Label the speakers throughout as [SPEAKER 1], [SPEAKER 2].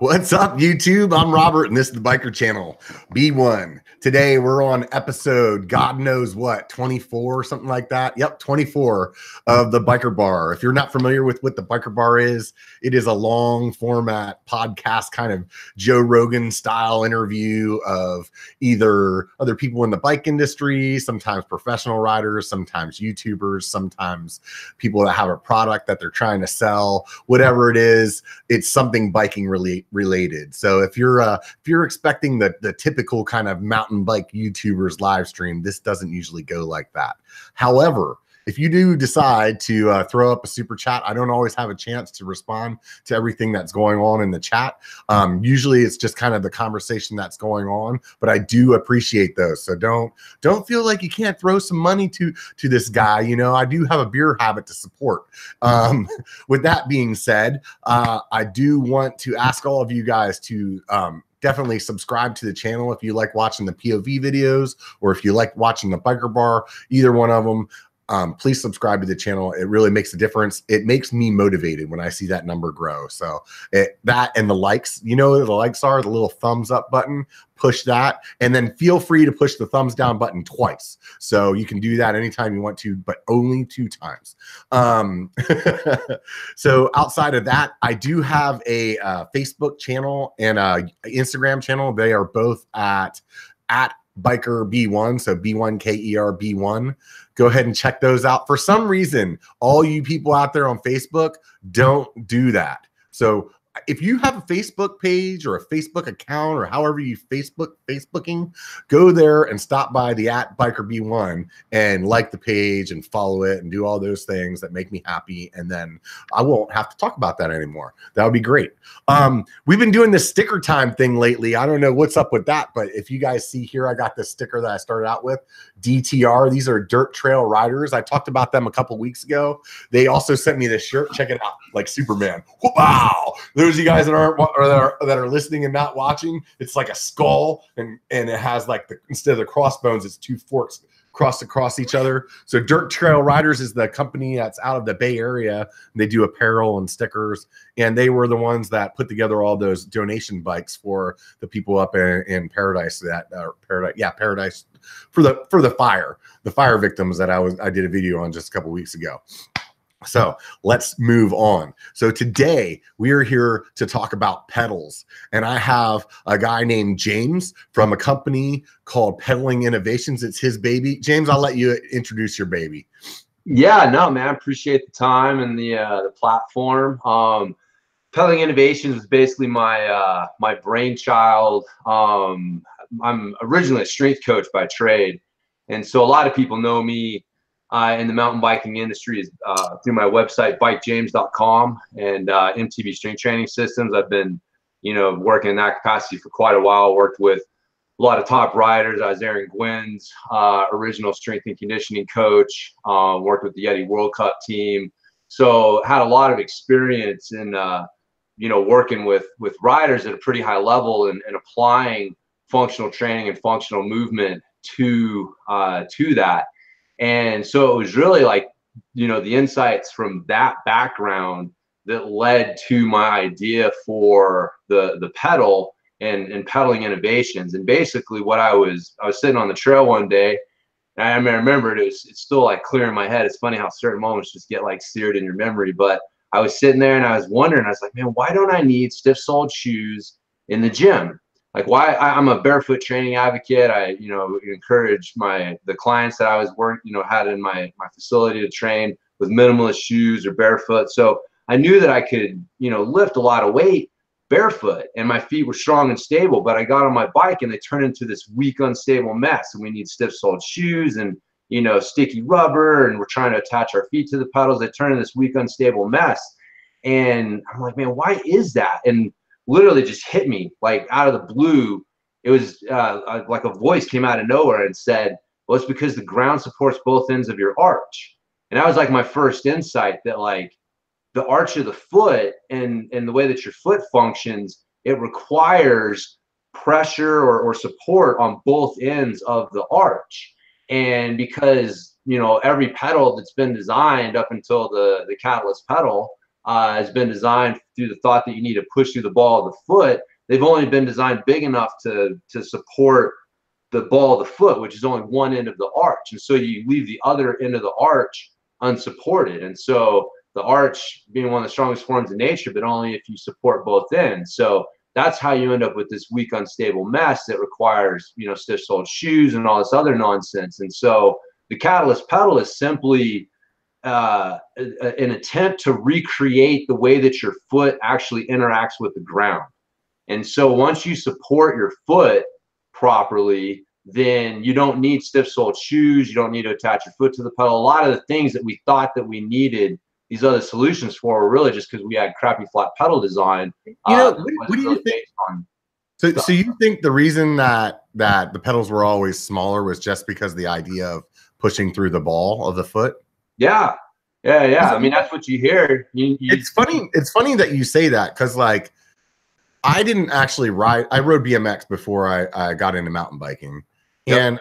[SPEAKER 1] What's up, YouTube? I'm Robert, and this is the Biker Channel, B1. Today, we're on episode, God knows what, 24 or something like that. Yep, 24 of the Biker Bar. If you're not familiar with what the Biker Bar is, it is a long format podcast, kind of Joe Rogan style interview of either other people in the bike industry, sometimes professional riders, sometimes YouTubers, sometimes people that have a product that they're trying to sell. Whatever it is, it's something biking related. So if you're expecting the typical kind of mountain bike YouTubers live stream, this doesn't usually go like that. However, if you do decide to throw up a super chat, I don't always have a chance to respond to everything that's going on in the chat. Usually it's just kind of the conversation that's going on, but I do appreciate those. So don't feel like you can't throw some money to this guy. You know, I do have a beer habit to support. With that being said, I do want to ask all of you guys to definitely subscribe to the channel if you like watching the POV videos, or if you like watching the Biker Bar, either one of them. Please subscribe to the channel. It really makes a difference. It makes me motivated when I see that number grow. So that and the likes, you know what the likes are, the little thumbs up button, push that, and then feel free to push the thumbs down button twice. So you can do that anytime you want to, but only 2 times. So outside of that, I do have a Facebook channel and a Instagram channel. They are both at Biker B1, so B1KER B1. Go ahead and check those out. For some reason, all you people out there on Facebook don't do that. So if you have a Facebook page or a Facebook account, or however you Facebooking, go there and stop by the @BikerB1 and like the page and follow it and do all those things that make me happy. And then I won't have to talk about that anymore. That would be great. We've been doing this sticker time thing lately. I don't know what's up with that, but if you guys see here, I got this sticker that I started out with, DTR. These are Dirt Trail Riders. I talked about them a couple weeks ago. They also sent me this shirt. Check it out, like Superman. Wow. Those of you guys that are listening and not watching, it's like a skull, and it has like instead of the crossbones, it's 2 forks crossed across each other. So Dirt Trail Riders is the company that's out of the Bay Area. They do apparel and stickers, and they were the ones that put together all those donation bikes for the people up in Paradise. Paradise for the fire victims that I did a video on just a couple weeks ago. So let's move on. So today we are here to talk about pedals, and I have a guy named James from a company called Pedaling Innovations. It's his baby. James, I'll let you introduce your baby.
[SPEAKER 2] Yeah, no, man, I appreciate the time and the platform. Pedaling Innovations was basically my my brainchild. I'm originally a strength coach by trade, and so a lot of people know me in the mountain biking industry is through my website, bikejames.com, and MTB Strength Training Systems. I've been, working in that capacity for quite a while. Worked with a lot of top riders. I was Aaron Gwin's original strength and conditioning coach. Worked with the Yeti World Cup team. So had a lot of experience in, working with riders at a pretty high level and applying functional training and functional movement to that. And so it was really like, the insights from that background that led to my idea for the pedal and Pedaling Innovations. And basically what I was sitting on the trail one day, and I remember it's still like clear in my head. It's funny how certain moments just get like seared in your memory. But I was sitting there and I was wondering, I was like, man, why don't I need stiff-soled shoes in the gym? Like, why? I'm a barefoot training advocate. I, encourage the clients that I was had in my facility to train with minimalist shoes or barefoot. So I knew that I could, lift a lot of weight barefoot, and my feet were strong and stable. But I got on my bike and they turned into this weak, unstable mess. And we need stiff-soled shoes and sticky rubber, and we're trying to attach our feet to the pedals. They turn into this weak, unstable mess. And I'm like, man, why is that? And literally just hit me like out of the blue. It was like a voice came out of nowhere and said, well, it's because the ground supports both ends of your arch. And that was like my first insight, that like the arch of the foot and the way that your foot functions, it requires pressure or support on both ends of the arch. And because, every pedal that's been designed up until the Catalyst pedal, has been designed through the thought that you need to push through the ball of the foot. They've only been designed big enough to support the ball of the foot, which is only one end of the arch. And so you leave the other end of the arch unsupported. And so the arch being one of the strongest forms in nature, but only if you support both ends. So that's how you end up with this weak, unstable mess that requires, you know, stiff-soled shoes and all this other nonsense. And so the Catalyst pedal is simply an attempt to recreate the way that your foot actually interacts with the ground. And so once you support your foot properly, then you don't need stiff-soled shoes. You don't need to attach your foot to the pedal. A lot of the things that we thought that we needed these other solutions for were really just because we had crappy flat pedal design.
[SPEAKER 1] You know, what do you think? So you think the reason that the pedals were always smaller was just because the idea of pushing through the ball of the foot?
[SPEAKER 2] Yeah. I mean, that's what you hear.
[SPEAKER 1] It's funny. It's funny that you say that, because like I didn't actually ride. I rode BMX before I got into mountain biking, and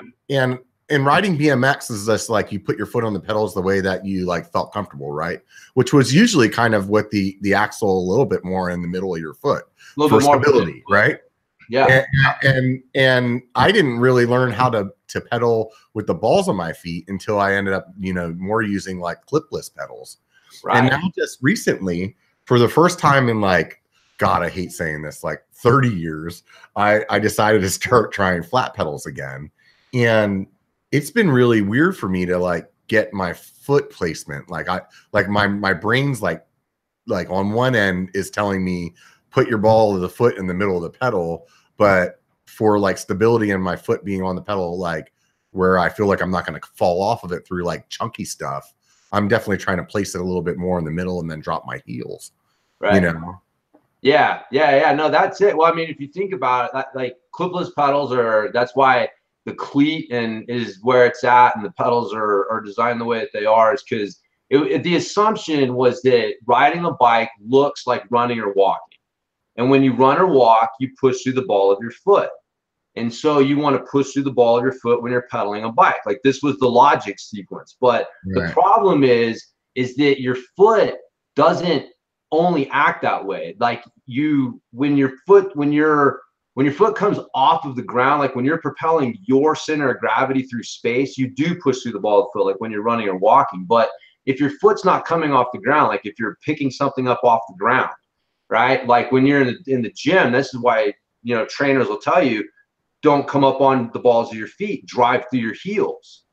[SPEAKER 1] riding BMX is just like you put your foot on the pedals the way that you like felt comfortable, right? Which was usually kind of with the axle a little bit more in the middle of your foot for stability, right?
[SPEAKER 2] Yeah.
[SPEAKER 1] And I didn't really learn how to pedal with the balls on my feet until I ended up, you know, more using like clipless pedals. Right. And now just recently, for the first time in like, God, I hate saying this, like 30 years, I decided to start trying flat pedals again. And it's been really weird for me to like get my foot placement. Like my brain's like on one end is telling me, put your ball of the foot in the middle of the pedal, but for like stability and my foot being on the pedal, like where I feel like I'm not going to fall off of it through like chunky stuff, I'm definitely trying to place it a little bit more in the middle and then drop my heels. Right. You know?
[SPEAKER 2] Yeah. No, that's it. Well, I mean, if you think about it, like clipless pedals that's why the cleat is where it's at, and the pedals are designed the way that they are, is because the assumption was that riding a bike looks like running or walking. And when you run or walk, you push through the ball of your foot. And so you want to push through the ball of your foot when you're pedaling a bike. Like this was the logic sequence. But the problem is that your foot doesn't only act that way. Like when your foot comes off of the ground, like when you're propelling your center of gravity through space, you do push through the ball of the foot, like when you're running or walking. But if your foot's not coming off the ground, like if you're picking something up off the ground, right? Like when you're in the gym, this is why, you know, trainers will tell you, don't come up on the balls of your feet, drive through your heels.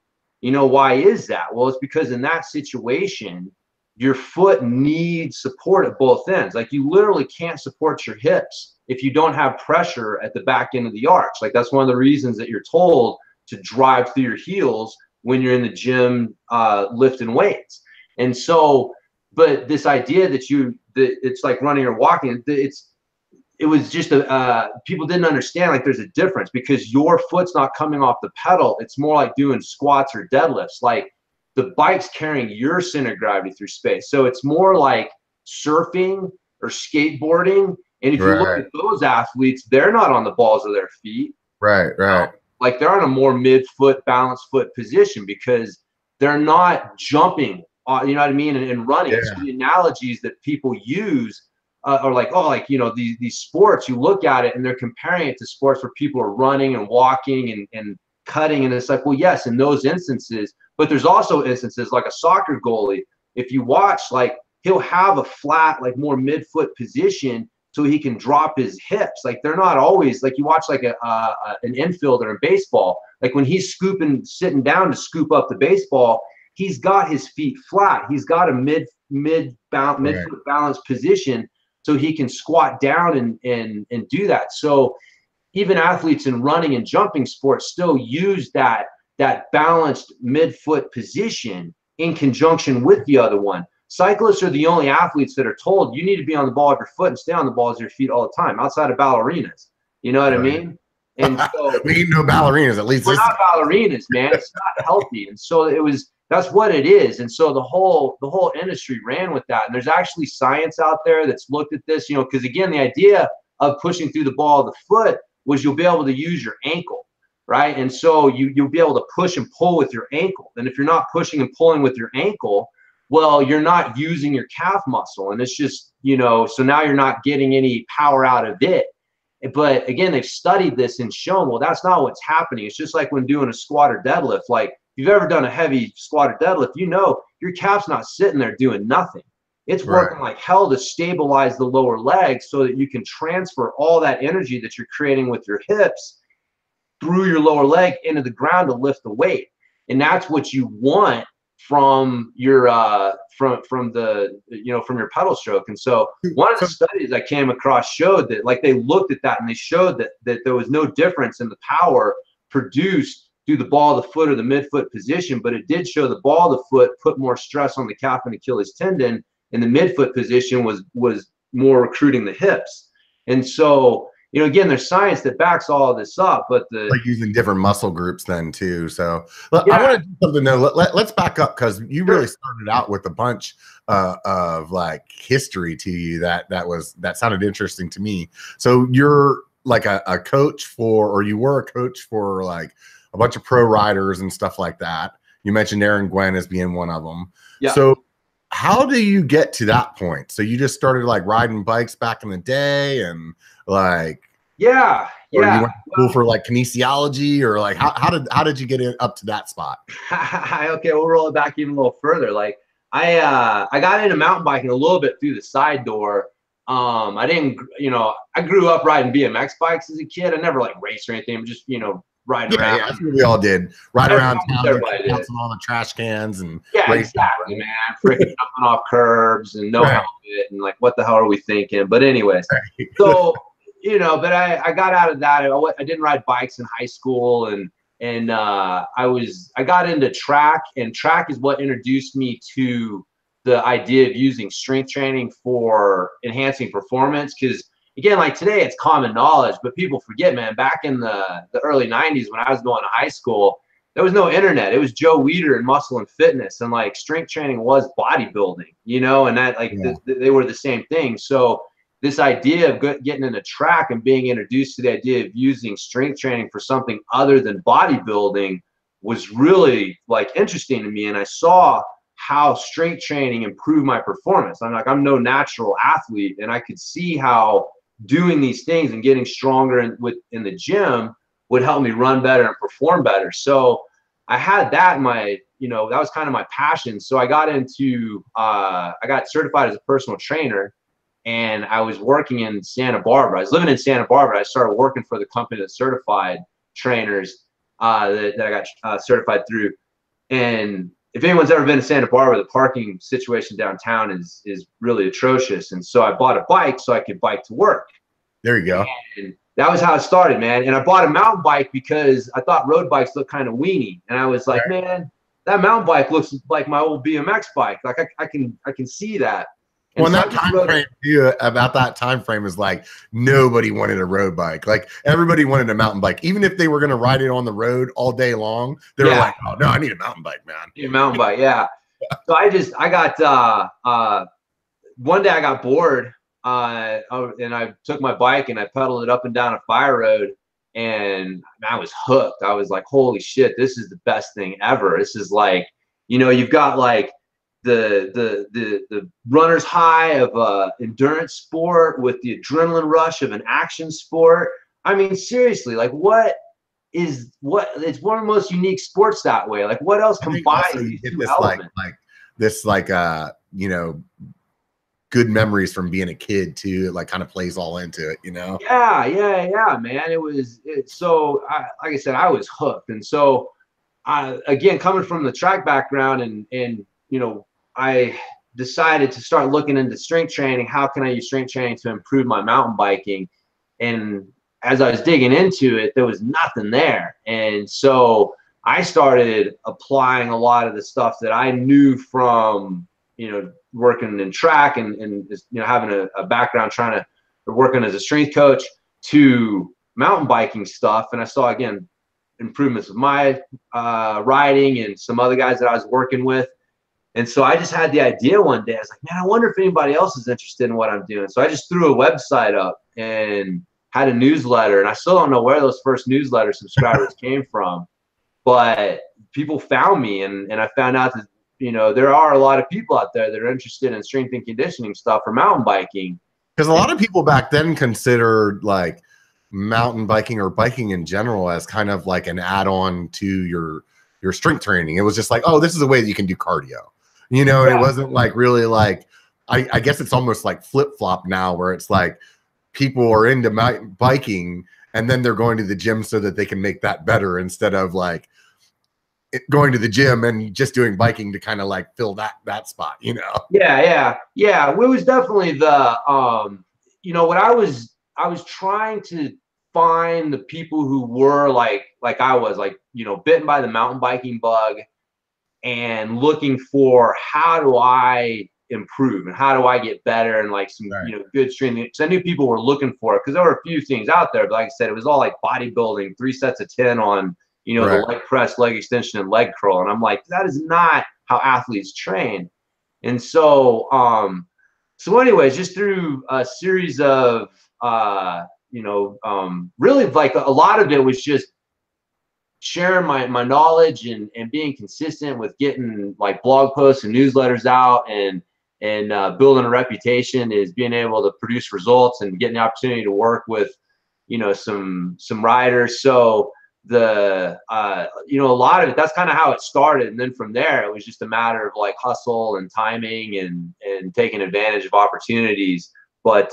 [SPEAKER 2] You know, why is that? Well, it's because in that situation, your foot needs support at both ends. Like you literally can't support your hips if you don't have pressure at the back end of the arch. Like that's one of the reasons that you're told to drive through your heels when you're in the gym lifting weights. And so, but this idea that it's like running or walking, it was just people didn't understand, like there's a difference, because your foot's not coming off the pedal. It's more like doing squats or deadlifts. Like the bike's carrying your center of gravity through space. So it's more like surfing or skateboarding. And if you look at those athletes, they're not on the balls of their feet.
[SPEAKER 1] Right.
[SPEAKER 2] Like they're on a more mid-foot, balanced foot position because they're not jumping, you know what I mean, and running. Yeah. So the analogies that people use are like, oh, like, you know, these sports, you look at it and they're comparing it to sports where people are running and walking and cutting. And it's like, well, yes, in those instances, but there's also instances like a soccer goalie. If you watch, like he'll have a flat, like more mid-foot position so he can drop his hips. Like they're not always, like you watch like an infielder in baseball, like when he's sitting down to scoop up the baseball, he's got his feet flat. He's got a mid-foot balanced position so he can squat down and do that. So even athletes in running and jumping sports still use that balanced mid-foot position in conjunction with the other one. Cyclists are the only athletes that are told you need to be on the ball of your foot and stay on the balls of your feet all the time, outside of ballerinas. You know what I mean? And so
[SPEAKER 1] we need no ballerinas, at least.
[SPEAKER 2] We're not ballerinas, man. It's not healthy. And so that's what it is. And so the whole industry ran with that. And there's actually science out there that's looked at this, you know, because again, the idea of pushing through the ball of the foot was you'll be able to use your ankle, right? And so you'll be able to push and pull with your ankle. And if you're not pushing and pulling with your ankle, Well, you're not using your calf muscle, and it's just, you know, so now you're not getting any power out of it. But again, they've studied this and shown, well, that's not what's happening. It's just like when doing a squat or deadlift. Like if you've ever done a heavy squat or deadlift, you know your calf's not sitting there doing nothing. It's working like hell to stabilize the lower leg so that you can transfer all that energy that you're creating with your hips through your lower leg into the ground to lift the weight. And that's what you want from your from the, you know, from your pedal stroke. And so one of the studies I came across showed that, like, they looked at that and they showed that there was no difference in the power produced through the ball of the foot or the midfoot position, but it did show the ball of the foot put more stress on the calf and Achilles tendon, and the midfoot position was more recruiting the hips. And so, you know, again, there's science that backs all of this up, but
[SPEAKER 1] like using different muscle groups then too. So I want to do something though. Let's back up, because you really started out with a bunch of like history to you that sounded interesting to me. So you're like a coach for, or you were a coach for like a bunch of pro riders and stuff like that. You mentioned Aaron Gwin as being one of them. Yeah. So how do you get to that point? So you just started like riding bikes back in the day, and like, or you went to school for like kinesiology, or like how did you get up to that spot?
[SPEAKER 2] Okay, we'll roll it back even a little further. Like I got into mountain biking a little bit through the side door. I didn't, you know, I grew up riding BMX bikes as a kid. I never like raced or anything. I'm just, you know, riding around.
[SPEAKER 1] Yeah, that's what we all did. Ride around town, bouncing all the trash cans, and
[SPEAKER 2] exactly, man. Freaking jumping off curbs and no helmet, and like, what the hell are we thinking? But anyways, so, you know, but I got out of that. I didn't ride bikes in high school, and I got into track, and track is what introduced me to the idea of using strength training for enhancing performance. Because again, like today, it's common knowledge, but people forget, man, back in the early 90s when I was going to high school, there was no internet. It was Joe Weider and Muscle and Fitness, and like strength training was bodybuilding, you know, and that like they were the same thing. So this idea of getting into track and being introduced to the idea of using strength training for something other than bodybuilding was really like interesting to me. And I saw how strength training improved my performance. I'm no natural athlete, and I could see how doing these things and getting stronger in the gym would help me run better and perform better. So I had that in my, you know, that was kind of my passion. So I got into, I got certified as a personal trainer, and I was working in Santa Barbara. I was living in Santa Barbara. I started working for the company that certified trainers that I got certified through. And if anyone's ever been to Santa Barbara, the parking situation downtown is really atrocious. And so I bought a bike so I could bike to work.
[SPEAKER 1] There you go.
[SPEAKER 2] And that was how it started, man. And I bought a mountain bike because I thought road bikes looked kind of weenie. And I was like, man, that mountain bike looks like my old BMX bike. Like I can see that. And
[SPEAKER 1] well, that time frame too, about that time frame is like nobody wanted a road bike. Like everybody wanted a mountain bike, even if they were going to ride it on the road all day long. They were like, "Oh no, I need a mountain bike, man."
[SPEAKER 2] Need a mountain bike, yeah. So I got one day I got bored, and I took my bike and I pedaled it up and down a fire road, and I was hooked. I was like, "Holy shit, this is the best thing ever!" This is like, you know, you've got like the runner's high of endurance sport with the adrenaline rush of an action sport. I mean, seriously, like it's one of the most unique sports that way. Like what else combines these two elements?
[SPEAKER 1] like you know, good memories from being a kid too. It like kind of plays all into it, you know?
[SPEAKER 2] Yeah, man. So like I said, I was hooked. And so again, coming from the track background and you know, I decided to start looking into strength training. How can I use strength training to improve my mountain biking? And as I was digging into it, there was nothing there. And so I started applying a lot of the stuff that I knew from, you know, working in track and you know, having a background trying to working as a strength coach to mountain biking stuff. And I saw, again, improvements with my riding and some other guys that I was working with. And so I just had the idea one day. I was like, man, I wonder if anybody else is interested in what I'm doing. So I just threw a website up and had a newsletter. And I still don't know where those first newsletter subscribers came from, but people found me, and I found out that you know, there are a lot of people out there that are interested in strength and conditioning stuff for mountain biking.
[SPEAKER 1] Because a lot of people back then considered like mountain biking or biking in general as kind of like an add-on to your strength training. It was just like, oh, this is a way that you can do cardio, you know, and it wasn't like really like, I guess it's almost like flip-flop now where it's like people are into biking and then they're going to the gym so that they can make that better instead of like going to the gym and just doing biking to kind of like fill that spot, you know?
[SPEAKER 2] Yeah. It was definitely the, you know, what I was trying to find the people who were like I was like, you know, bitten by the mountain biking bug and looking for how do I improve and how do I get better and like some, you know, good strength. Because I knew people were looking for it because there were a few things out there, but like I said, it was all like bodybuilding, 3 sets of 10 on, you know, the leg press, leg extension, and leg curl. And I'm like, that is not how athletes train. And so, anyways, just through a series of, you know, really like a lot of it was just sharing my knowledge and being consistent with getting like blog posts and newsletters out and building a reputation is being able to produce results and getting the opportunity to work with, you know, some riders. So the you know, a lot of it, that's kind of how it started, and then from there it was just a matter of like hustle and timing and taking advantage of opportunities. But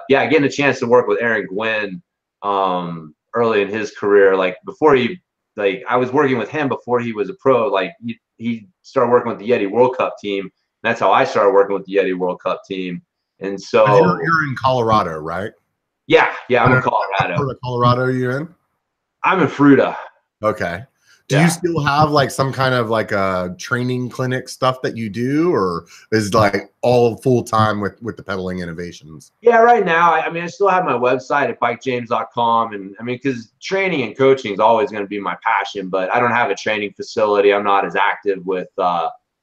[SPEAKER 2] yeah, getting a chance to work with Aaron Gwin early in his career, like before he, like I was working with him before he was a pro. Like he started working with the Yeti World Cup team. That's how I started working with the Yeti World Cup team. And so
[SPEAKER 1] you're in Colorado, right?
[SPEAKER 2] Yeah, I'm in Colorado.
[SPEAKER 1] What part of Colorado are you in?
[SPEAKER 2] I'm in Fruita.
[SPEAKER 1] Okay. Do you still have like some kind of like a training clinic stuff that you do, or is like all full time with the pedaling innovations?
[SPEAKER 2] Yeah, right now, I mean, I still have my website at bikejames.com, and I mean, because training and coaching is always going to be my passion, but I don't have a training facility. I'm not as active with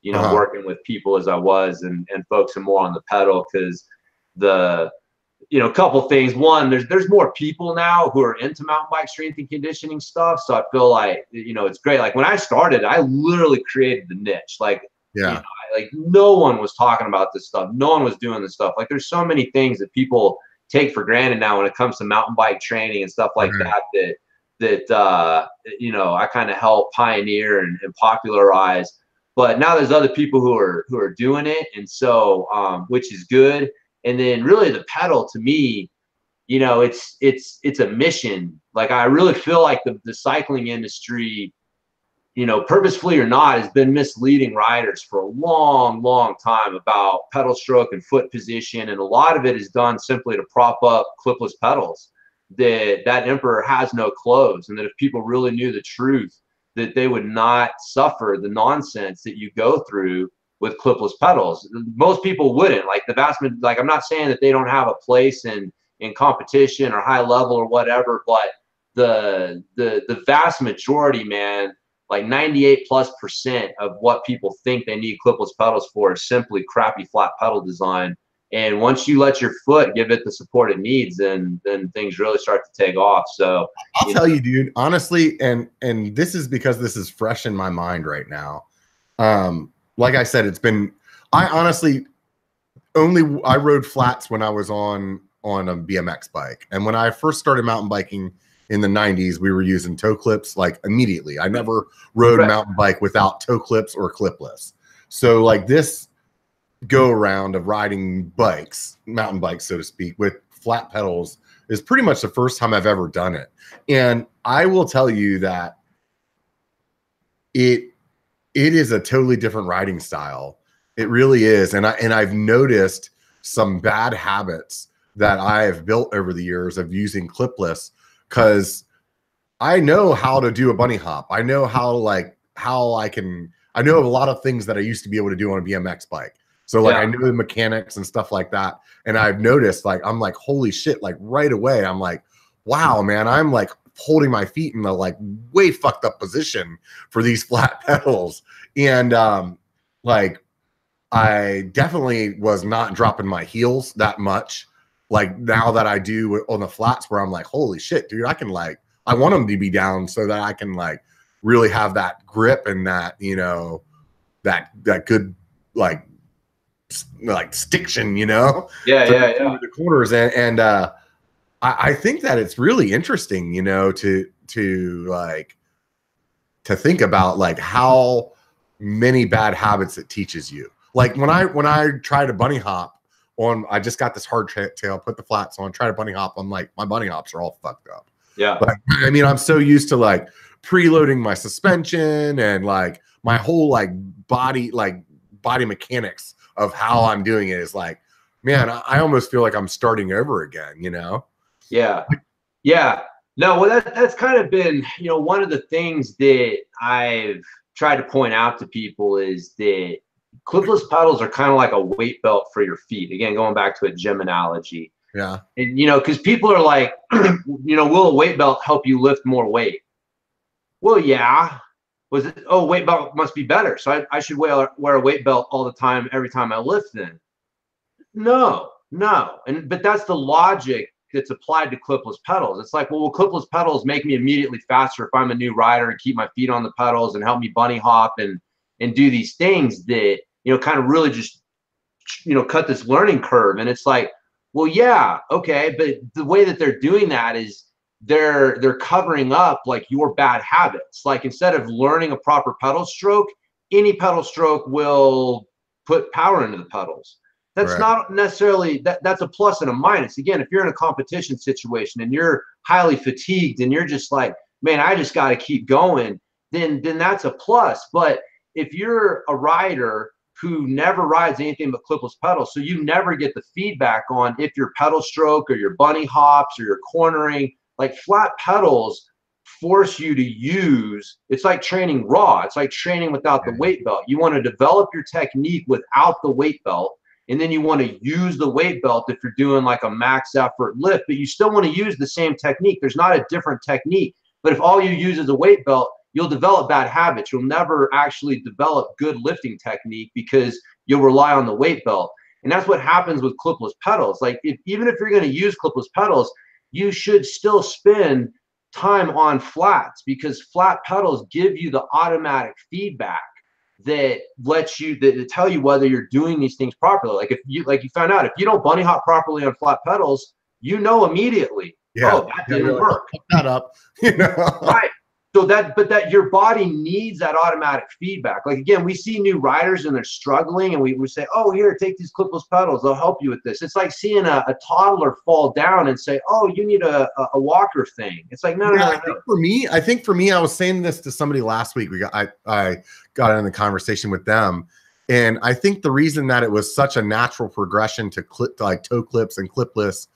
[SPEAKER 2] you know, working with people as I was, and focusing more on the pedal because the, you know, a couple things. One, there's more people now who are into mountain bike strength and conditioning stuff. So I feel like, you know, it's great. Like when I started, I literally created the niche. Like, you know, like no one was talking about this stuff. No one was doing this stuff. Like there's so many things that people take for granted now when it comes to mountain bike training and stuff like that you know, I kind of help pioneer and popularize. But now there's other people who are doing it. And so, which is good. And then really the pedal to me, you know, it's a mission. Like I really feel like the cycling industry, you know, purposefully or not, has been misleading riders for a long time about pedal stroke and foot position. And a lot of it is done simply to prop up clipless pedals. That emperor has no clothes, and that if people really knew the truth, that they would not suffer the nonsense that you go through with clipless pedals. Most people wouldn't. Like the vast, like I'm not saying that they don't have a place in competition or high level or whatever, but the vast majority, man, like 98+% of what people think they need clipless pedals for is simply crappy flat pedal design. And once you let your foot give it the support it needs, then things really start to take off. So
[SPEAKER 1] I'll tell you, dude, honestly, and this is because this is fresh in my mind right now. Like I said, I honestly I rode flats when I was on a BMX bike. And when I first started mountain biking in the 90s, we were using toe clips like immediately. I never rode mountain bike without toe clips or clipless. So like this go around of riding bikes, mountain bikes, so to speak, with flat pedals is pretty much the first time I've ever done it. And I will tell you that it is a totally different riding style. It really is. And I've noticed some bad habits that I have built over the years of using clipless, because I know how to do a bunny hop. I know I know a lot of things that I used to be able to do on a BMX bike. So like I know the mechanics and stuff like that. And I've noticed, like, I'm like, holy shit, like right away, I'm like, wow, man, I'm like holding my feet in the like way fucked up position for these flat pedals. And like I definitely was not dropping my heels that much. Like now that I do on the flats, where I'm like, holy shit, dude, I can like, I want them to be down so that I can like really have that grip and that, you know, that good like stiction, you know,
[SPEAKER 2] Yeah, yeah, yeah.
[SPEAKER 1] through the corners. And I think that it's really interesting, you know, to think about like how many bad habits it teaches you. Like when I try to bunny hop on, I just got this hard tail, put the flats on, try to bunny hop. I'm like, my bunny hops are all fucked up.
[SPEAKER 2] Yeah.
[SPEAKER 1] Like, I mean, I'm so used to like preloading my suspension and like my whole like body mechanics of how I'm doing it is like, man, I almost feel like I'm starting over again, you know?
[SPEAKER 2] Yeah. Yeah. No, well, that's kind of been, you know, one of the things that I've tried to point out to people is that clipless pedals are kind of like a weight belt for your feet. Again, going back to a gym analogy.
[SPEAKER 1] Yeah.
[SPEAKER 2] And, you know, because people are like, you know, will a weight belt help you lift more weight? Well, yeah. Was it, oh, weight belt must be better, so I should wear a weight belt all the time, every time I lift then? No, no. But that's the logic that's applied to clipless pedals. It's like, well, will clipless pedals make me immediately faster if I'm a new rider and keep my feet on the pedals and help me bunny hop and do these things that, you know, kind of really just, you know, cut this learning curve? And it's like, well, yeah, okay, but the way that they're doing that is they're covering up like your bad habits. Like instead of learning a proper pedal stroke, any pedal stroke will put power into the pedals. That's
[SPEAKER 1] Right.
[SPEAKER 2] not necessarily that's a plus and a minus. Again, if you're in a competition situation and you're highly fatigued and you're just like, man, I just got to keep going, then that's a plus. But if you're a rider who never rides anything but clipless pedals, so you never get the feedback on if your pedal stroke or your bunny hops or your cornering, like flat pedals force you to use, it's like training raw. It's like training without the weight belt. You want to develop your technique without the weight belt, and then you want to use the weight belt if you're doing like a max effort lift, but you still want to use the same technique. There's not a different technique. But if all you use is a weight belt, you'll develop bad habits. You'll never actually develop good lifting technique because you'll rely on the weight belt. And that's what happens with clipless pedals. Like even if you're going to use clipless pedals, you should still spend time on flats, because flat pedals give you the automatic feedback that lets you that tell you whether you're doing these things properly. Like if you found out if you don't bunny hop properly on flat pedals, you know immediately, oh, that didn't work.
[SPEAKER 1] Pick that up, you know?
[SPEAKER 2] Right. So that your body needs that automatic feedback. Like again, we see new riders and they're struggling, and we say, oh, here, take these clipless pedals, they'll help you with this. It's like seeing a toddler fall down and say, oh, you need a walker thing. It's like, no.
[SPEAKER 1] I think for me, I was saying this to somebody last week. I got in the conversation with them, and I think the reason that it was such a natural progression to like toe clips and clipless,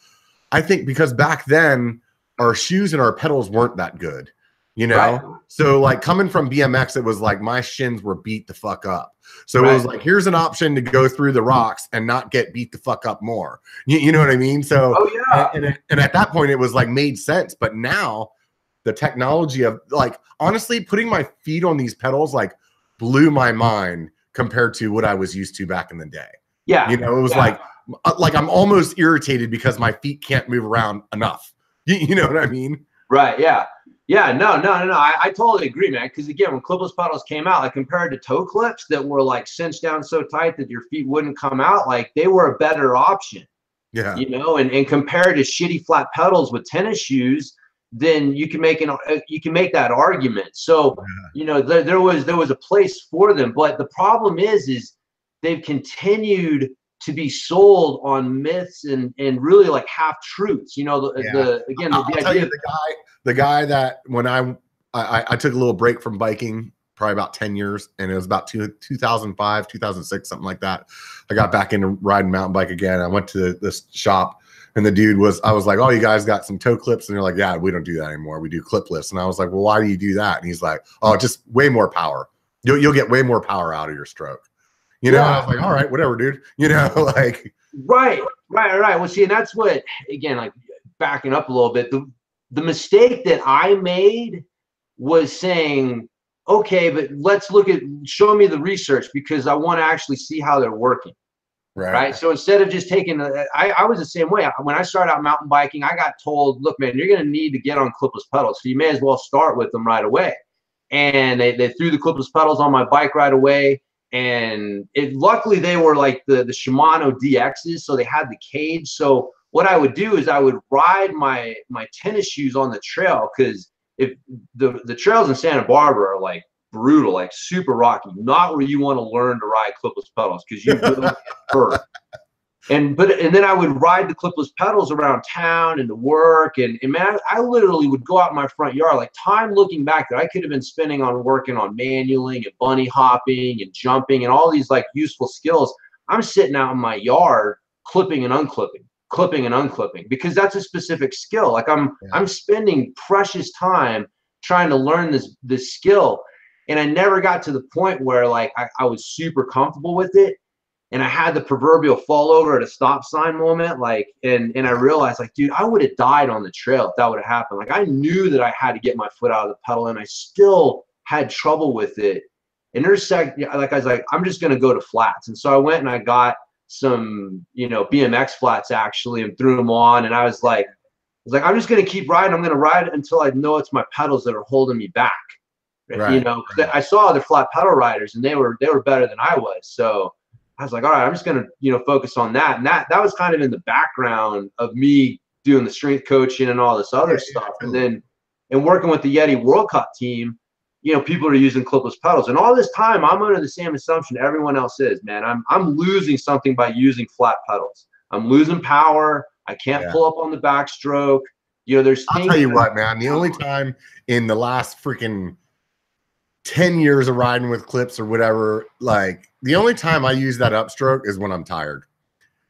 [SPEAKER 1] I think because back then our shoes and our pedals weren't that good. You know, right. So like coming from BMX, it was like my shins were beat the fuck up. So it was like, here's an option to go through the rocks and not get beat the fuck up more. You know what I mean? So, and at that point it was like made sense. But now the technology of like, honestly, putting my feet on these pedals like blew my mind compared to what I was used to back in the day.
[SPEAKER 2] Yeah.
[SPEAKER 1] You know, it was like I'm almost irritated because my feet can't move around enough. You know what I mean?
[SPEAKER 2] Right. Yeah. Yeah, no. I totally agree, man. Because again, when clipless pedals came out, like compared to toe clips that were like cinched down so tight that your feet wouldn't come out, like they were a better option. Yeah. You know, and compared to shitty flat pedals with tennis shoes, then you can make that argument. So, you know, there was a place for them, but the problem is they've continued to be sold on myths and really like half truths. You know, the idea.
[SPEAKER 1] The guy that when I took a little break from biking, probably about 10 years, and it was about 2005, 2006, something like that. I got back into riding mountain bike again. I went to this shop, and the dude I was like, oh, you guys got some toe clips? And they're like, yeah, we don't do that anymore. We do clipless. And I was like, well, why do you do that? And he's like, oh, just way more power. You'll get way more power out of your stroke. You know, I was like, all right, whatever, dude. You know, like. Right.
[SPEAKER 2] Well, see, and that's what, again, like backing up a little bit, the mistake that I made was saying, okay, but let's show me the research, because I want to actually see how they're working. Right. So instead of just taking, I was the same way. When I started out mountain biking, I got told, look, man, you're going to need to get on clipless pedals. So you may as well start with them right away. And they threw the clipless pedals on my bike right away. and luckily they were like the Shimano DXs, so they had the cage. So what I would do is I would ride my tennis shoes on the trail, because if the trails in Santa Barbara are like brutal, like super rocky, not where you want to learn to ride clipless pedals, because you will get hurt. And then I would ride the clipless pedals around town and to work, and man, I literally would go out in my front yard, like time looking back that I could have been spending on working on manualing and bunny hopping and jumping and all these like useful skills. I'm sitting out in my yard clipping and unclipping, because that's a specific skill. Like I'm spending precious time trying to learn this skill, and I never got to the point where like I was super comfortable with it. And I had the proverbial fall over at a stop sign moment, like, and I realized, like, dude, I would have died on the trail if that would have happened. Like, I knew that I had to get my foot out of the pedal, and I still had trouble with it. And there's like, I was like, I'm just gonna go to flats. And so I went and I got some, BMX flats actually, and threw them on. And I was like, I'm just gonna keep riding. I'm gonna ride until I know it's my pedals that are holding me back. Right. I saw other flat pedal riders, and they were better than I was. So I was like, all right, I'm just going to, focus on that. And that was kind of in the background of me doing the strength coaching and all this other stuff. And then working with the Yeti World Cup team, people are using clipless pedals. And all this time, I'm under the same assumption everyone else is, man. I'm losing something by using flat pedals. I'm losing power. I can't pull up on the backstroke. There's
[SPEAKER 1] I'll tell you what, man, the only time in the last freaking 10 years of riding with clips or whatever, like the only time I use that upstroke is when I'm tired.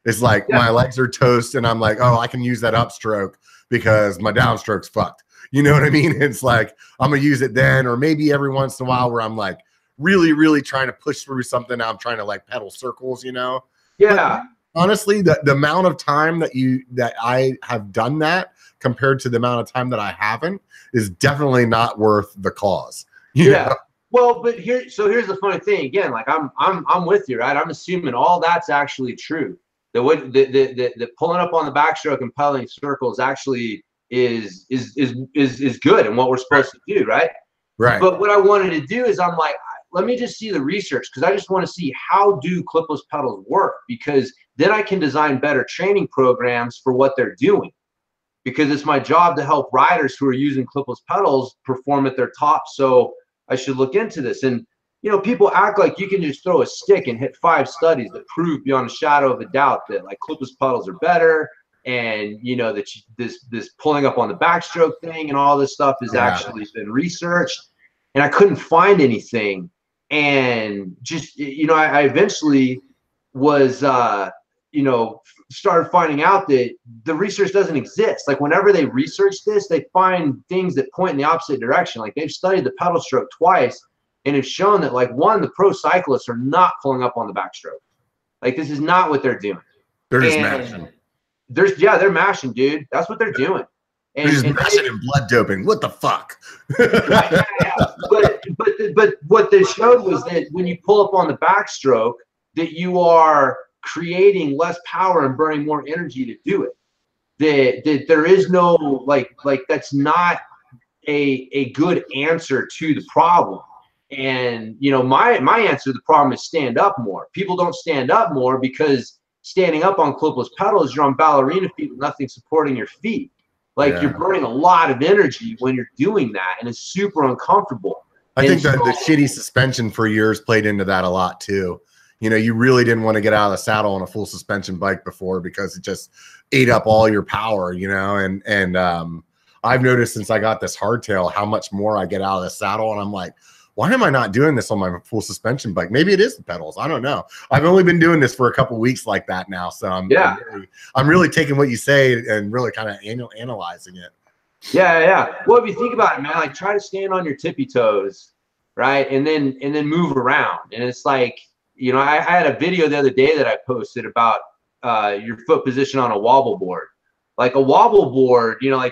[SPEAKER 1] It's like my legs are toast and I'm like, oh, I can use that upstroke because my downstroke's fucked. You know what I mean? It's like, I'm going to use it then, or maybe every once in a while where I'm like really, really trying to push through something. I'm trying to like pedal circles, Yeah. But honestly, the amount of time that I have done that compared to the amount of time that I haven't is definitely not worth the cause.
[SPEAKER 2] Yeah. Well, but here's the funny thing again. Like I'm with you, right? I'm assuming all that's actually true. The pulling up on the backstroke and pedaling circles actually is good and what we're supposed to do, right?
[SPEAKER 1] Right.
[SPEAKER 2] But what I wanted to do is I'm like, let me just see the research, because I just want to see how do clipless pedals work, because then I can design better training programs for what they're doing. Because it's my job to help riders who are using clipless pedals perform at their top. So I should look into this. And, people act like you can just throw a stick and hit 5 studies that prove beyond a shadow of a doubt that like clipless pedals are better. And, that this pulling up on the backstroke thing and all this stuff has actually been researched. And I couldn't find anything. And just, I eventually was, started finding out that the research doesn't exist. Like whenever they research this, they find things that point in the opposite direction. Like they've studied the pedal stroke twice, and it's shown that like the pro cyclists are not pulling up on the backstroke. Like this is not what they're doing.
[SPEAKER 1] They're just mashing.
[SPEAKER 2] They're mashing, dude. That's what they're doing.
[SPEAKER 1] And, they're just mashing and blood doping. What the fuck?
[SPEAKER 2] But what they showed was that when you pull up on the backstroke, that you are creating less power and burning more energy to do it. That there is no like that's not a good answer to the problem. And my answer to the problem is stand up more. People don't stand up more because standing up on clipless pedals, you're on ballerina feet with nothing supporting your feet. Like you're burning a lot of energy when you're doing that, and it's super uncomfortable.
[SPEAKER 1] I think that the shitty suspension for years played into that a lot too. You really didn't want to get out of the saddle on a full suspension bike before because it just ate up all your power, and I've noticed since I got this hardtail how much more I get out of the saddle, and I'm like, why am I not doing this on my full suspension bike? Maybe it is the pedals. I don't know. I've only been doing this for a couple weeks like that now. So I'm really taking what you say and really kind of analyzing it.
[SPEAKER 2] Yeah. Well, if you think about it, man, like try to stand on your tippy toes, right? And then move around. And it's like, I had a video the other day that I posted about your foot position on a wobble board. Like a wobble board, a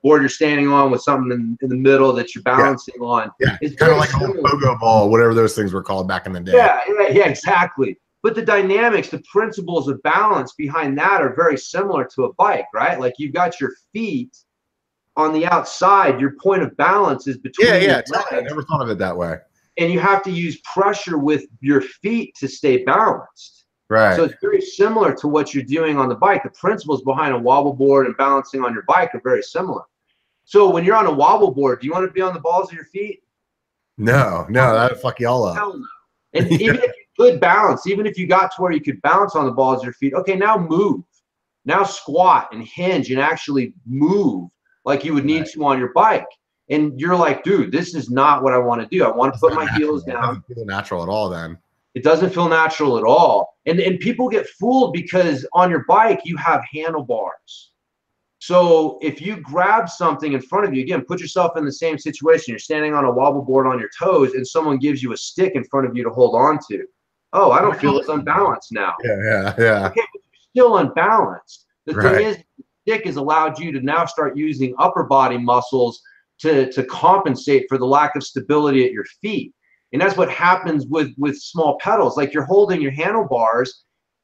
[SPEAKER 2] board you're standing on with something in the middle that you're balancing on.
[SPEAKER 1] Yeah, it's kind of like a pogo ball, whatever those things were called back in the day.
[SPEAKER 2] Yeah, exactly. But the dynamics, the principles of balance behind that are very similar to a bike, right? Like you've got your feet on the outside. Your point of balance is between your legs.
[SPEAKER 1] I never thought of it that way.
[SPEAKER 2] and you have to use pressure with your feet to stay balanced.
[SPEAKER 1] Right.
[SPEAKER 2] So it's very similar to what you're doing on the bike. The principles behind a wobble board and balancing on your bike are very similar. So when you're on a wobble board, do you want to be on the balls of your feet?
[SPEAKER 1] No, that'd fuck you all up.
[SPEAKER 2] Hell no. And even if you could balance, even if you got to where you could balance on the balls of your feet, okay, now move. Now squat and hinge and actually move like you would need to on your bike. And you're like, dude, this is not what I want to do. I want to put my heels down.
[SPEAKER 1] It doesn't feel natural at all then.
[SPEAKER 2] It doesn't feel natural at all. And people get fooled because on your bike, you have handlebars. So if you grab something in front of you, again, put yourself in the same situation. You're standing on a wobble board on your toes and someone gives you a stick in front of you to hold on to. Oh, I don't feel as unbalanced now.
[SPEAKER 1] Yeah.
[SPEAKER 2] Okay, but you're still unbalanced. The thing is, the stick has allowed you to now start using upper body muscles to compensate for the lack of stability at your feet. And that's what happens with small pedals. Like you're holding your handlebars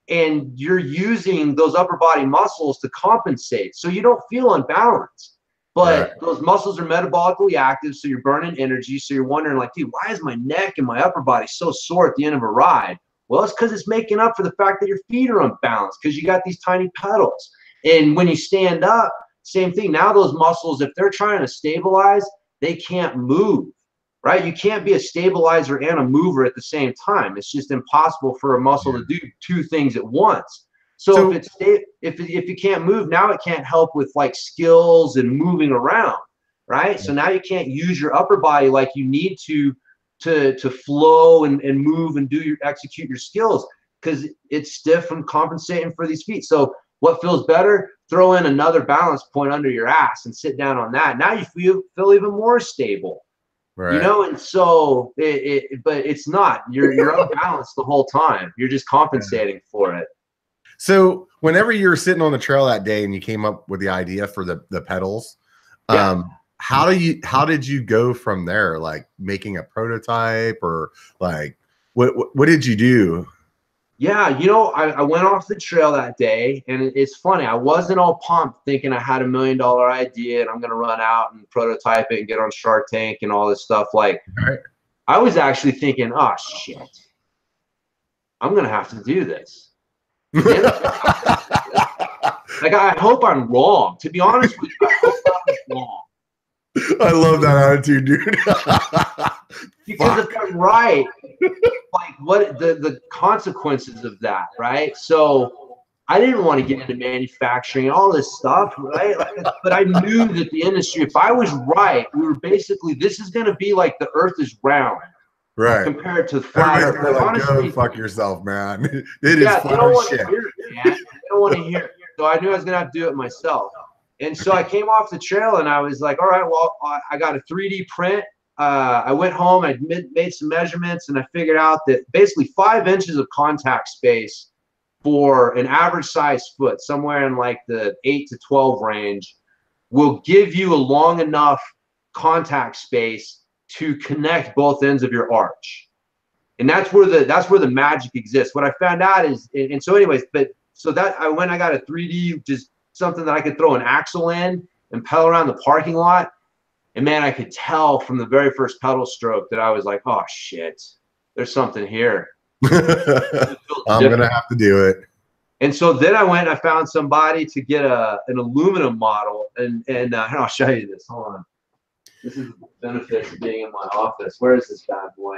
[SPEAKER 2] and you're using those upper body muscles to compensate. So you don't feel unbalanced, but those muscles are metabolically active. So you're burning energy. So you're wondering like, dude, why is my neck and my upper body so sore at the end of a ride? Well, it's because it's making up for the fact that your feet are unbalanced because you got these tiny pedals. And when you stand up, same thing. Now those muscles, if they're trying to stabilize, they can't move, right? You can't be a stabilizer and a mover at the same time. It's just impossible for a muscle to do two things at once. So if you can't move, now it can't help with like skills and moving around, right? So now you can't use your upper body like you need to flow and move and execute your skills because it's stiff from compensating for these feet. So what feels better? Throw in another balance point under your ass and sit down on that. Now you feel even more stable, you know. And so, but it's not. You're unbalanced the whole time. You're just compensating for it.
[SPEAKER 1] So whenever you were sitting on the trail that day and you came up with the idea for the pedals, how did you go from there? Like making a prototype or like what did you do?
[SPEAKER 2] Yeah, you know, I went off the trail that day, and it's funny. I wasn't all pumped thinking I had $1 million idea and I'm going to run out and prototype it and get on Shark Tank and all this stuff. Like, I was actually thinking, oh, shit, I'm going to have to do this. Like, I hope I'm wrong. To be honest with you, I hope I'm wrong.
[SPEAKER 1] I love that attitude, dude.
[SPEAKER 2] Because if I'm right, like what the consequences of that, right? So I didn't want to get into manufacturing and all this stuff, right? Like, but I knew that the industry, if I was right, we were basically, this is going to be like the earth is round.
[SPEAKER 1] Right.
[SPEAKER 2] Compared to flat.
[SPEAKER 1] Like, honestly, go fuck yourself, man. It is flat as shit.
[SPEAKER 2] They don't want to hear it. So I knew I was going to have to do it myself. And so I came off the trail and I was like, all right, well, I got a 3D print. I went home, I made some measurements, and I figured out that basically 5 inches of contact space for an average size foot, somewhere in like the 8 to 12 range, will give you a long enough contact space to connect both ends of your arch. And that's where the magic exists. What I found out is, and so anyways, so that I got a 3D, just something that I could throw an axle in and pedal around the parking lot. And man, I could tell from the very first pedal stroke that I was like, oh shit, there's something here.
[SPEAKER 1] I'm going to have to do it.
[SPEAKER 2] And so then I went and I found somebody to get an aluminum model. And I'll show you this. Hold on. This is the benefits of being in my office. Where is this bad boy?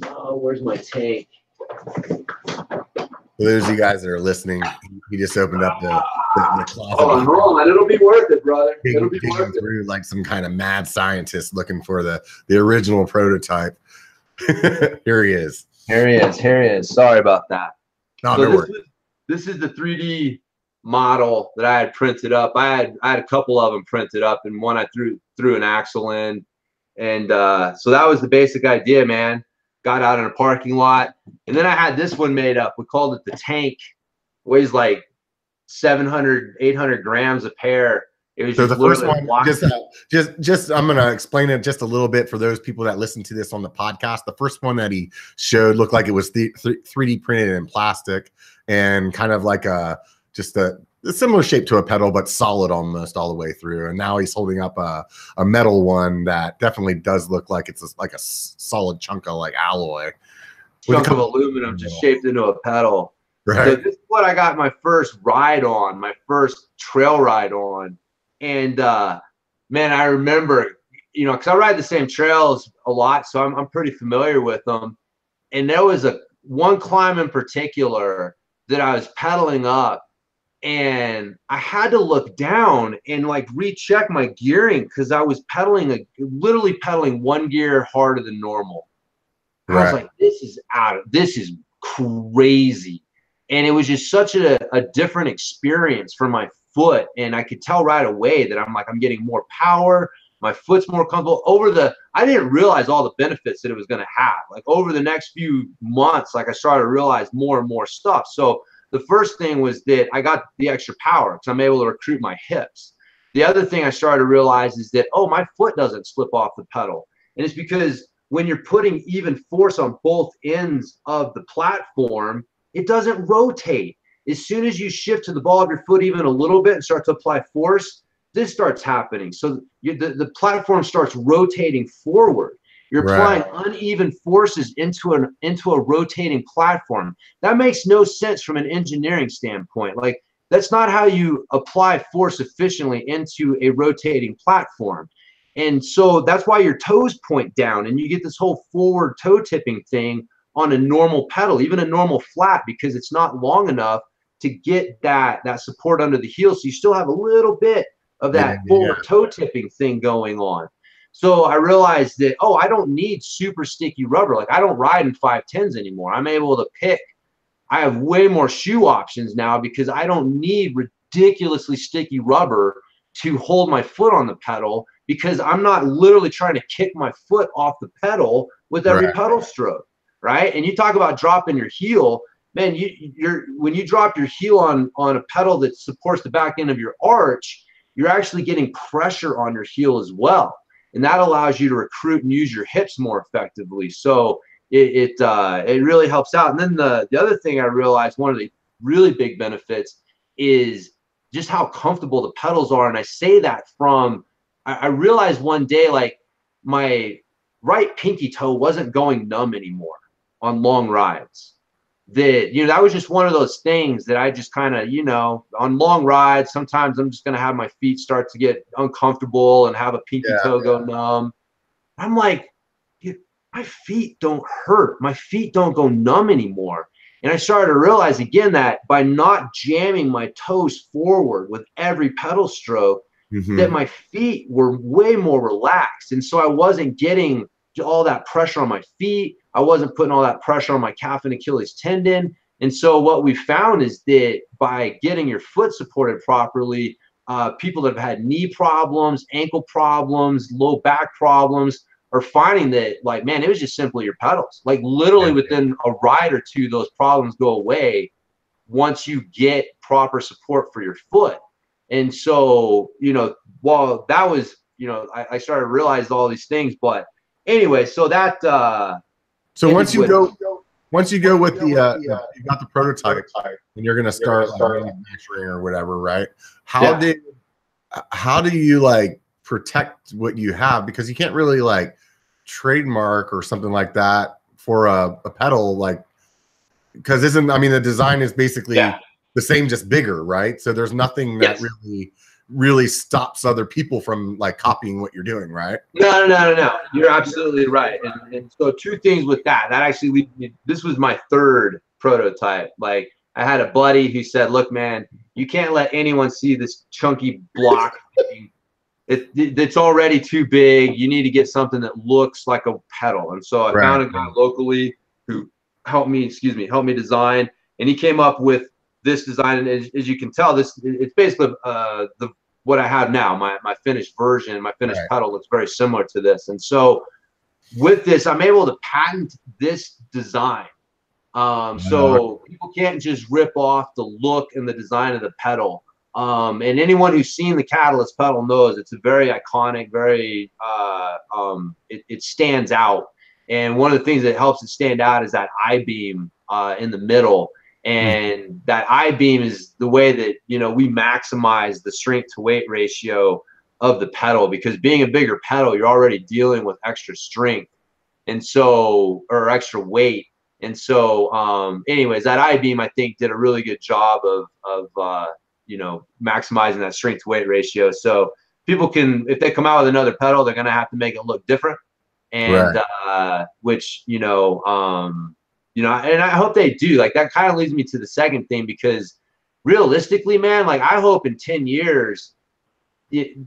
[SPEAKER 2] Oh, where's my tank?
[SPEAKER 1] For those of you guys that are listening, he just opened up the closet.
[SPEAKER 2] Hold on. It'll be worth it, brother. It'll be worth it.
[SPEAKER 1] Through like some kind of mad scientist looking for the original prototype. Here he is.
[SPEAKER 2] Here he is. Sorry about that.
[SPEAKER 1] No,
[SPEAKER 2] so this is the 3D model that I had printed up. I had a couple of them printed up, and one I threw an axle in, and so that was the basic idea, man. Got out in a parking lot, and then I had this one made up. We called it the tank. It weighs like 700, 800 grams a pair. It was
[SPEAKER 1] so the first one. Just I'm gonna explain it just a little bit for those people that listen to this on the podcast. The first one that he showed looked like it was 3D printed in plastic and kind of like just a a similar shape to a pedal, but solid almost all the way through. And now he's holding up a metal one that definitely does look like it's like a solid chunk of like alloy.
[SPEAKER 2] Chunk of aluminum just shaped into a pedal.
[SPEAKER 1] Right.
[SPEAKER 2] So this is what I got my first ride on, my first trail ride on. And man, I remember, you know, because I ride the same trails a lot, so I'm pretty familiar with them. And there was one climb in particular that I was pedaling up, and I had to look down and like recheck my gearing because I was literally pedaling one gear harder than normal. Right. I was like, this is crazy. And it was just such a different experience for my foot. And I could tell right away that I'm getting more power. My foot's more comfortable. I didn't realize all the benefits that it was going to have. Like over the next few months, like I started to realize more and more stuff. So the first thing was that I got the extra power because I'm able to recruit my hips. The other thing I started to realize is that, oh, my foot doesn't slip off the pedal. And it's because when you're putting even force on both ends of the platform, it doesn't rotate. As soon as you shift to the ball of your foot even a little bit and start to apply force, this starts happening. So the platform starts rotating forward. You're applying uneven forces into a rotating platform. That makes no sense from an engineering standpoint. Like, that's not how you apply force efficiently into a rotating platform. And so that's why your toes point down and you get this whole forward toe tipping thing on a normal pedal, even a normal flat, because it's not long enough to get that support under the heel. So you still have a little bit of that forward toe tipping thing going on. So I realized that, oh, I don't need super sticky rubber. Like, I don't ride in 510s anymore. I'm able to pick. I have way more shoe options now because I don't need ridiculously sticky rubber to hold my foot on the pedal, because I'm not literally trying to kick my foot off the pedal with every pedal stroke, right? And you talk about dropping your heel, man, when you drop your heel on a pedal that supports the back end of your arch, you're actually getting pressure on your heel as well. And that allows you to recruit and use your hips more effectively. So it really helps out. And then the other thing I realized, one of the really big benefits is just how comfortable the pedals are. And I say that from, I realized one day, like, my right pinky toe wasn't going numb anymore on long rides. That, you know, that was just one of those things that I just kind of, you know, on long rides, sometimes I'm just going to have my feet start to get uncomfortable and have a pinky toe go numb. I'm like, my feet don't hurt. My feet don't go numb anymore. And I started to realize again that by not jamming my toes forward with every pedal stroke, that my feet were way more relaxed. And so I wasn't getting all that pressure on my feet. I wasn't putting all that pressure on my calf and Achilles tendon. And so what we found is that by getting your foot supported properly, people that have had knee problems, ankle problems, low back problems are finding that, like, man, it was just simply your pedals. Like, literally within a ride or two, those problems go away once you get proper support for your foot. And so, you know, while that was, you know, I started to realize all these things. But anyway, so that
[SPEAKER 1] so once you go with the you got the prototype and you're gonna start like manufacturing or whatever, right? How do you like protect what you have? Because you can't really like trademark or something like that for a pedal, like, because the design is basically the same, just bigger, right? So there's nothing that really stops other people from like copying what you're doing, right?
[SPEAKER 2] No. You're absolutely right. And so two things with that. That actually leads me, this was my third prototype. Like, I had a buddy who said, look, man, you can't let anyone see this chunky block. It's already too big. You need to get something that looks like a pedal. And so I found a guy locally who helped me design, and he came up with this design. And as you can tell, it's basically what I have now. My finished version, my finished pedal looks very similar to this. And so with this, I'm able to patent this design. So people can't just rip off the look and the design of the pedal. And anyone who's seen the Catalyst pedal knows it's a very iconic, very it stands out. And one of the things that helps it stand out is that I-beam in the middle. And that I-beam is the way that, you know, we maximize the strength to weight ratio of the pedal, because being a bigger pedal, you're already dealing with extra strength, and so, or extra weight. And so, anyways, that I-beam, I think, did a really good job of you know, maximizing that strength to weight ratio. So people can, if they come out with another pedal, they're going to have to make it look different. And, which, you know, and I hope they do. Like, that kind of leads me to the second thing, because realistically, man, like, I hope in 10 years,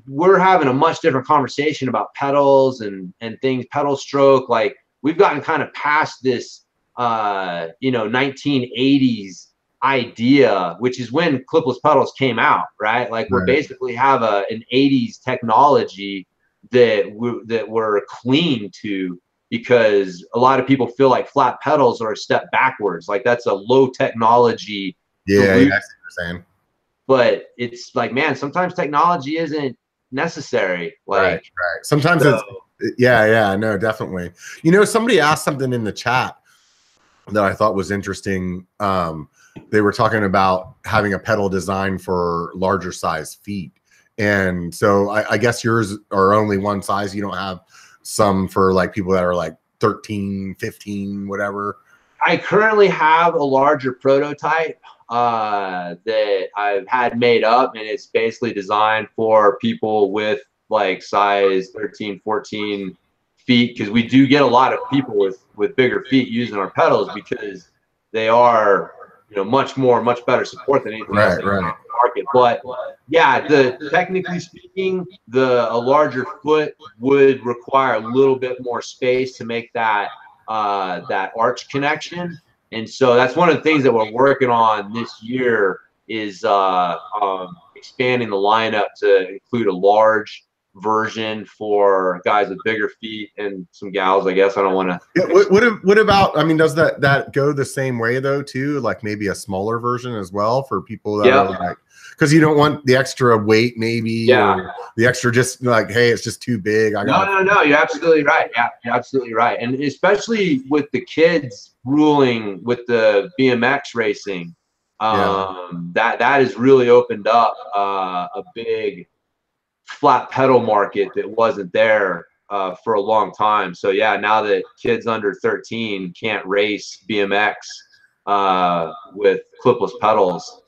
[SPEAKER 2] we're having a much different conversation about pedals and things, pedal stroke. Like, we've gotten kind of past this, you know, 1980s idea, which is when clipless pedals came out, right? Like, we basically have an 80s technology that we're clean to, because a lot of people feel like flat pedals are a step backwards. Like, that's a low technology.
[SPEAKER 1] Yeah, I see what you're saying.
[SPEAKER 2] But it's like, man, sometimes technology isn't necessary. Like,
[SPEAKER 1] right. Sometimes it's, yeah, no, definitely. You know, somebody asked something in the chat that I thought was interesting. They were talking about having a pedal design for larger size feet. And so I guess yours are only one size. You don't have some for like people that are like 13, 15, whatever.
[SPEAKER 2] I currently have a larger prototype that I've had made up, and it's basically designed for people with like size 13, 14 feet, because we do get a lot of people with bigger feet using our pedals, because they are, you know, much better support than anything else on the market. But yeah, technically speaking, a larger foot would require a little bit more space to make that that arch connection. And so that's one of the things that we're working on this year, is expanding the lineup to include a large version for guys with bigger feet, and some gals, I guess. I don't want to.
[SPEAKER 1] Yeah, what about, I mean, does that go the same way though too? Like maybe a smaller version as well for people that are like, because you don't want the extra weight, maybe, or the extra, just like, hey, it's just too big.
[SPEAKER 2] No, you're absolutely right. Yeah, you're absolutely right. And especially with the kids ruling with the BMX racing, that has really opened up a big flat pedal market that wasn't there for a long time. So yeah, now that kids under 13 can't race BMX with clipless pedals,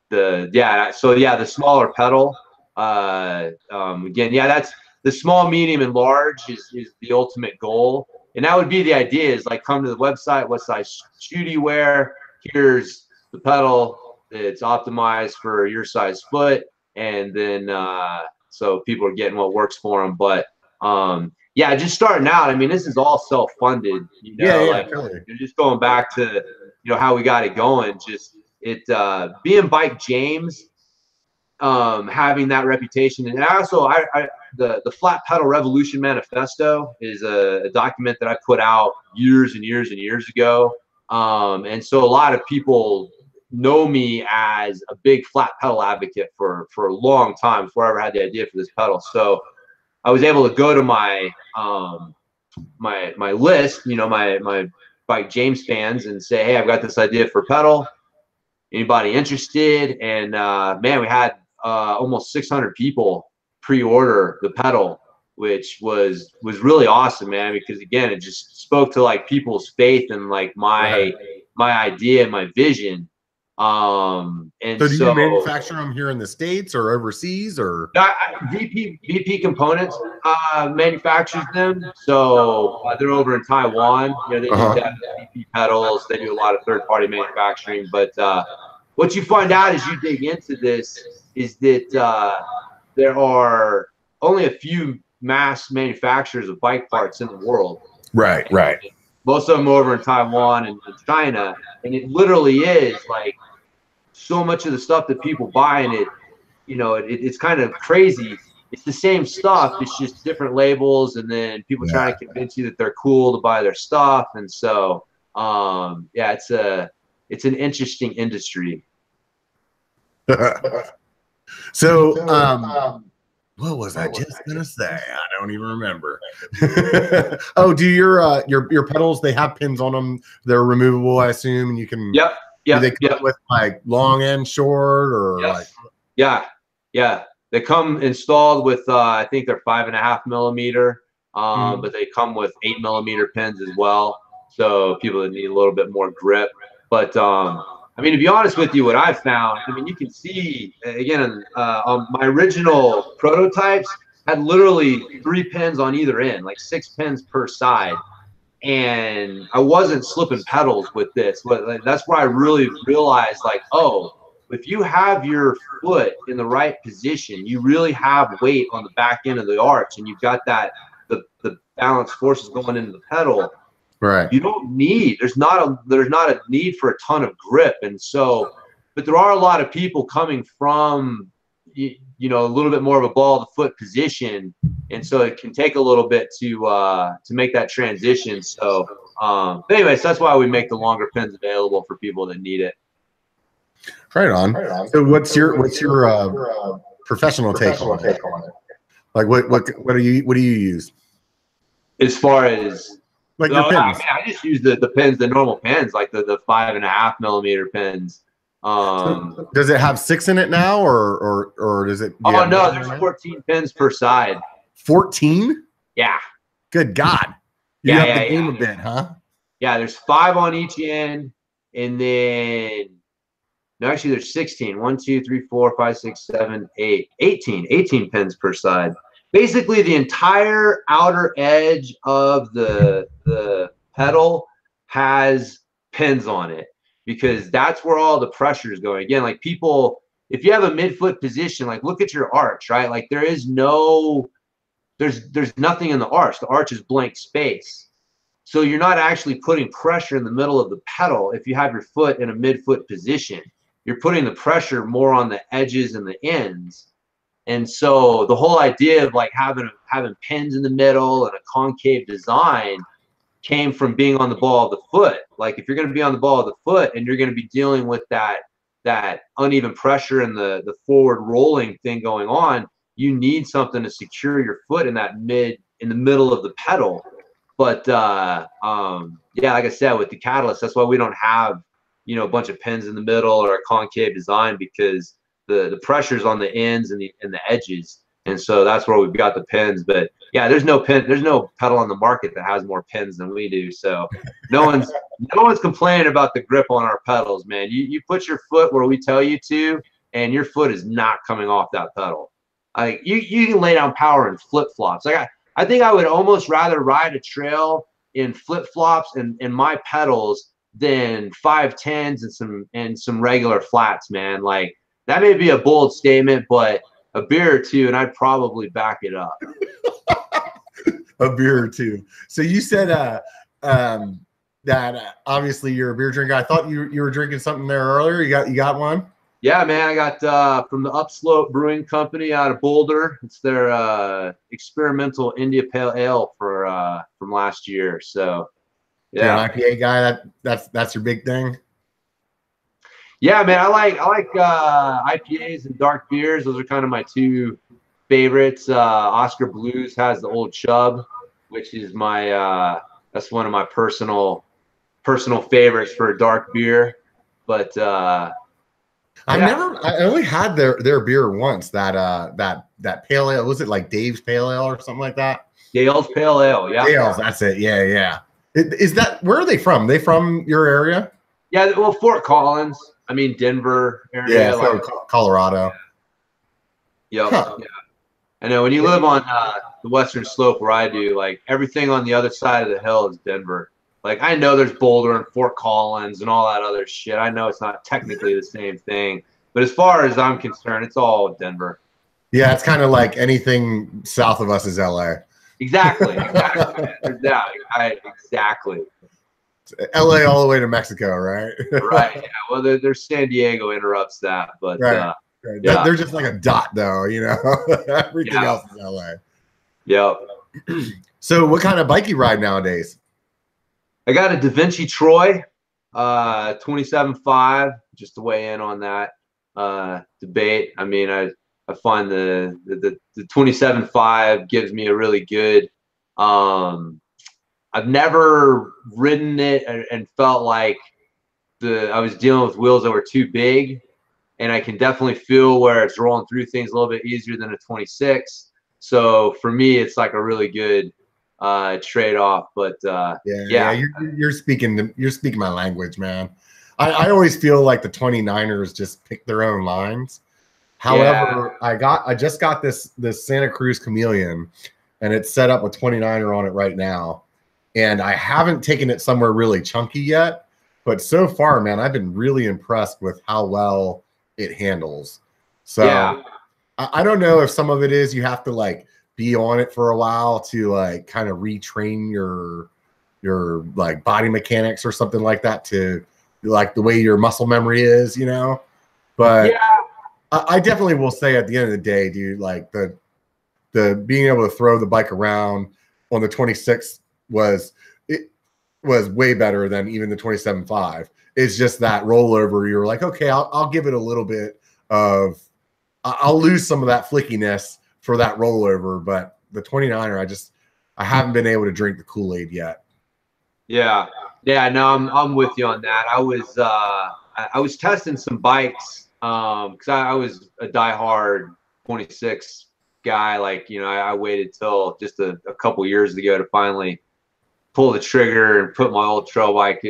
[SPEAKER 2] the smaller pedal, again, that's the small, medium, and large is the ultimate goal. And that would be the idea, is like, come to the website, what size shoe do you wear? Here's the pedal that's optimized for your size foot. And then so people are getting what works for them. But yeah, just starting out, I mean, this is all self-funded, you know, like,
[SPEAKER 1] totally.
[SPEAKER 2] you're just going back to, you know, how we got it going. Just being Bike James, having that reputation. And also, the Flat Pedal Revolution Manifesto is a document that I put out years and years and years ago. And so a lot of people know me as a big flat pedal advocate for a long time, before I ever had the idea for this pedal. So I was able to go to my my list, you know, my Bike James fans, and say, hey, I've got this idea for pedal. Anybody interested? And man, we had almost 600 people pre-order the pedal, which was really awesome, man, because again, it just spoke to like people's faith in like my idea and my vision. And
[SPEAKER 1] so do you manufacture them here in the States or overseas, or?
[SPEAKER 2] VP Components manufactures them, so they're over in Taiwan. You know, they do VP pedals. They do a lot of third-party manufacturing. But what you find out as you dig into this is that there are only a few mass manufacturers of bike parts in the world.
[SPEAKER 1] Right.
[SPEAKER 2] Most of them are over in Taiwan and China, and it literally is like, so much of the stuff that people buy, and it's kind of crazy. It's the same stuff, it's just different labels, and then people trying to convince you that they're cool to buy their stuff. And so it's an interesting industry.
[SPEAKER 1] So What was I just gonna say? I don't even remember. Oh, do your pedals? They have pins on them. They're removable, I assume, and you can.
[SPEAKER 2] Yep.
[SPEAKER 1] Do they come with like long and short, or like?
[SPEAKER 2] Yeah. They come installed with I think they're 5.5 millimeter, but they come with 8 millimeter pins as well. So people that need a little bit more grip. But I mean, to be honest with you, what I've found, I mean, you can see again on my original prototypes had literally 3 pins on either end, like 6 pins per side. And I wasn't slipping pedals with this. But that's where I really realized, like, oh, if you have your foot in the right position, you really have weight on the back end of the arch, and you've got that the balance forces going into the pedal.
[SPEAKER 1] Right.
[SPEAKER 2] You don't need. There's not a need for a ton of grip, and so, but there are a lot of people coming from you know, a little bit more of a ball of the foot position, and so it can take a little bit to make that transition. So, anyways, that's why we make the longer pins available for people that need it.
[SPEAKER 1] Right on. So, what's your professional take on it? Like, what do you use?
[SPEAKER 2] As far as
[SPEAKER 1] like your pins?
[SPEAKER 2] I mean, I just use the pins, the normal pins, like the 5.5 millimeter pins.
[SPEAKER 1] So does it have 6 in it now, or does it?
[SPEAKER 2] Oh no, there's 14 pins per side.
[SPEAKER 1] 14?
[SPEAKER 2] Yeah.
[SPEAKER 1] Good God. You have the game a bit, huh?
[SPEAKER 2] Yeah, there's 5 on each end, and then no, actually there's 16. 1, 2, 3, 4, 5, 6, 7, 8. 18 pins per side. Basically, the entire outer edge of the pedal has pins on it, because that's where all the pressure is going. Again, like people, if you have a midfoot position, like look at your arch, right? Like there's nothing in the arch. The arch is blank space. So you're not actually putting pressure in the middle of the pedal if you have your foot in a midfoot position. You're putting the pressure more on the edges and the ends. And so the whole idea of like having pins in the middle and a concave design came from being on the ball of the foot. Like if you're going to be on the ball of the foot and you're going to be dealing with that uneven pressure and the forward rolling thing going on, you need something to secure your foot in the middle of the pedal. But yeah, like I said, with the Catalyst, that's why we don't have, you know, a bunch of pins in the middle or a concave design, because the pressure's on the ends and the edges. And so that's where we've got the pins. But yeah, there's no pedal on the market that has more pins than we do. So no one's complaining about the grip on our pedals, man. You put your foot where we tell you to, and your foot is not coming off that pedal. Like you can lay down power in flip flops. Like I think I would almost rather ride a trail in flip flops and my pedals than 510s and some regular flats, man. Like that may be a bold statement, but a beer or two, and I'd probably back it up.
[SPEAKER 1] A beer or two. So you said that obviously you're a beer drinker. I thought you were drinking something there earlier. You got one?
[SPEAKER 2] Yeah, man. I got from the Upslope Brewing Company out of Boulder. It's their experimental India Pale Ale from last year. So yeah,
[SPEAKER 1] you're an IPA guy. That's your big thing.
[SPEAKER 2] Yeah, man, I like IPAs and dark beers. Those are kind of my two favorites. Oscar Blues has the Old Chub, which is my that's one of my personal favorites for a dark beer. But I
[SPEAKER 1] only had their beer once. That pale ale, was it like Dave's Pale Ale or something like that?
[SPEAKER 2] Dale's Pale Ale, yeah.
[SPEAKER 1] Dale's, that's it. Yeah. Is that, where are they from? They from your area?
[SPEAKER 2] Yeah, well, Fort Collins. I mean, Denver area.
[SPEAKER 1] Yeah, so Colorado.
[SPEAKER 2] Yep. Yeah. I know when you live on the western slope where I do, like everything on the other side of the hill is Denver. Like I know there's Boulder and Fort Collins and all that other shit. I know it's not technically the same thing, but as far as I'm concerned, it's all Denver.
[SPEAKER 1] Yeah, it's kind of like anything south of us is LA.
[SPEAKER 2] Exactly. Exactly.
[SPEAKER 1] LA all the way to Mexico, right?
[SPEAKER 2] Right. Yeah. Well, there's San Diego interrupts that, but
[SPEAKER 1] right.
[SPEAKER 2] Yeah.
[SPEAKER 1] They're just like a dot, though. You know, everything else is LA.
[SPEAKER 2] Yep.
[SPEAKER 1] So, what kind of bike you ride nowadays?
[SPEAKER 2] I got a Da Vinci Troy, 27.5. Just to weigh in on that debate. I mean, I find the 27.5 gives me a really good. I've never ridden it and felt like I was dealing with wheels that were too big, and I can definitely feel where it's rolling through things a little bit easier than a 26. So for me, it's like a really good trade-off. But
[SPEAKER 1] yeah, you're speaking my language, man. I always feel like the 29ers just pick their own lines. However, I just got this Santa Cruz Chameleon, and it's set up with 29er on it right now. And I haven't taken it somewhere really chunky yet, but so far, man, I've been really impressed with how well it handles. So
[SPEAKER 2] yeah.
[SPEAKER 1] I don't know if some of it is you have to like be on it for a while to like kind of retrain your like body mechanics or something like that to like the way your muscle memory is, you know. But
[SPEAKER 2] yeah.
[SPEAKER 1] I definitely will say at the end of the day, dude, like the being able to throw the bike around on the 26 was way better than even the 27.5. It's just that rollover. You're like, okay, I'll give it a little bit of, I'll lose some of that flickiness for that rollover, but the 29er, I haven't been able to drink the Kool-Aid yet.
[SPEAKER 2] Yeah, no, I'm with you on that. I was testing some bikes because I was a diehard 26 guy. Like, you know, I waited till just a couple years ago to finally pull the trigger and put my old trail bike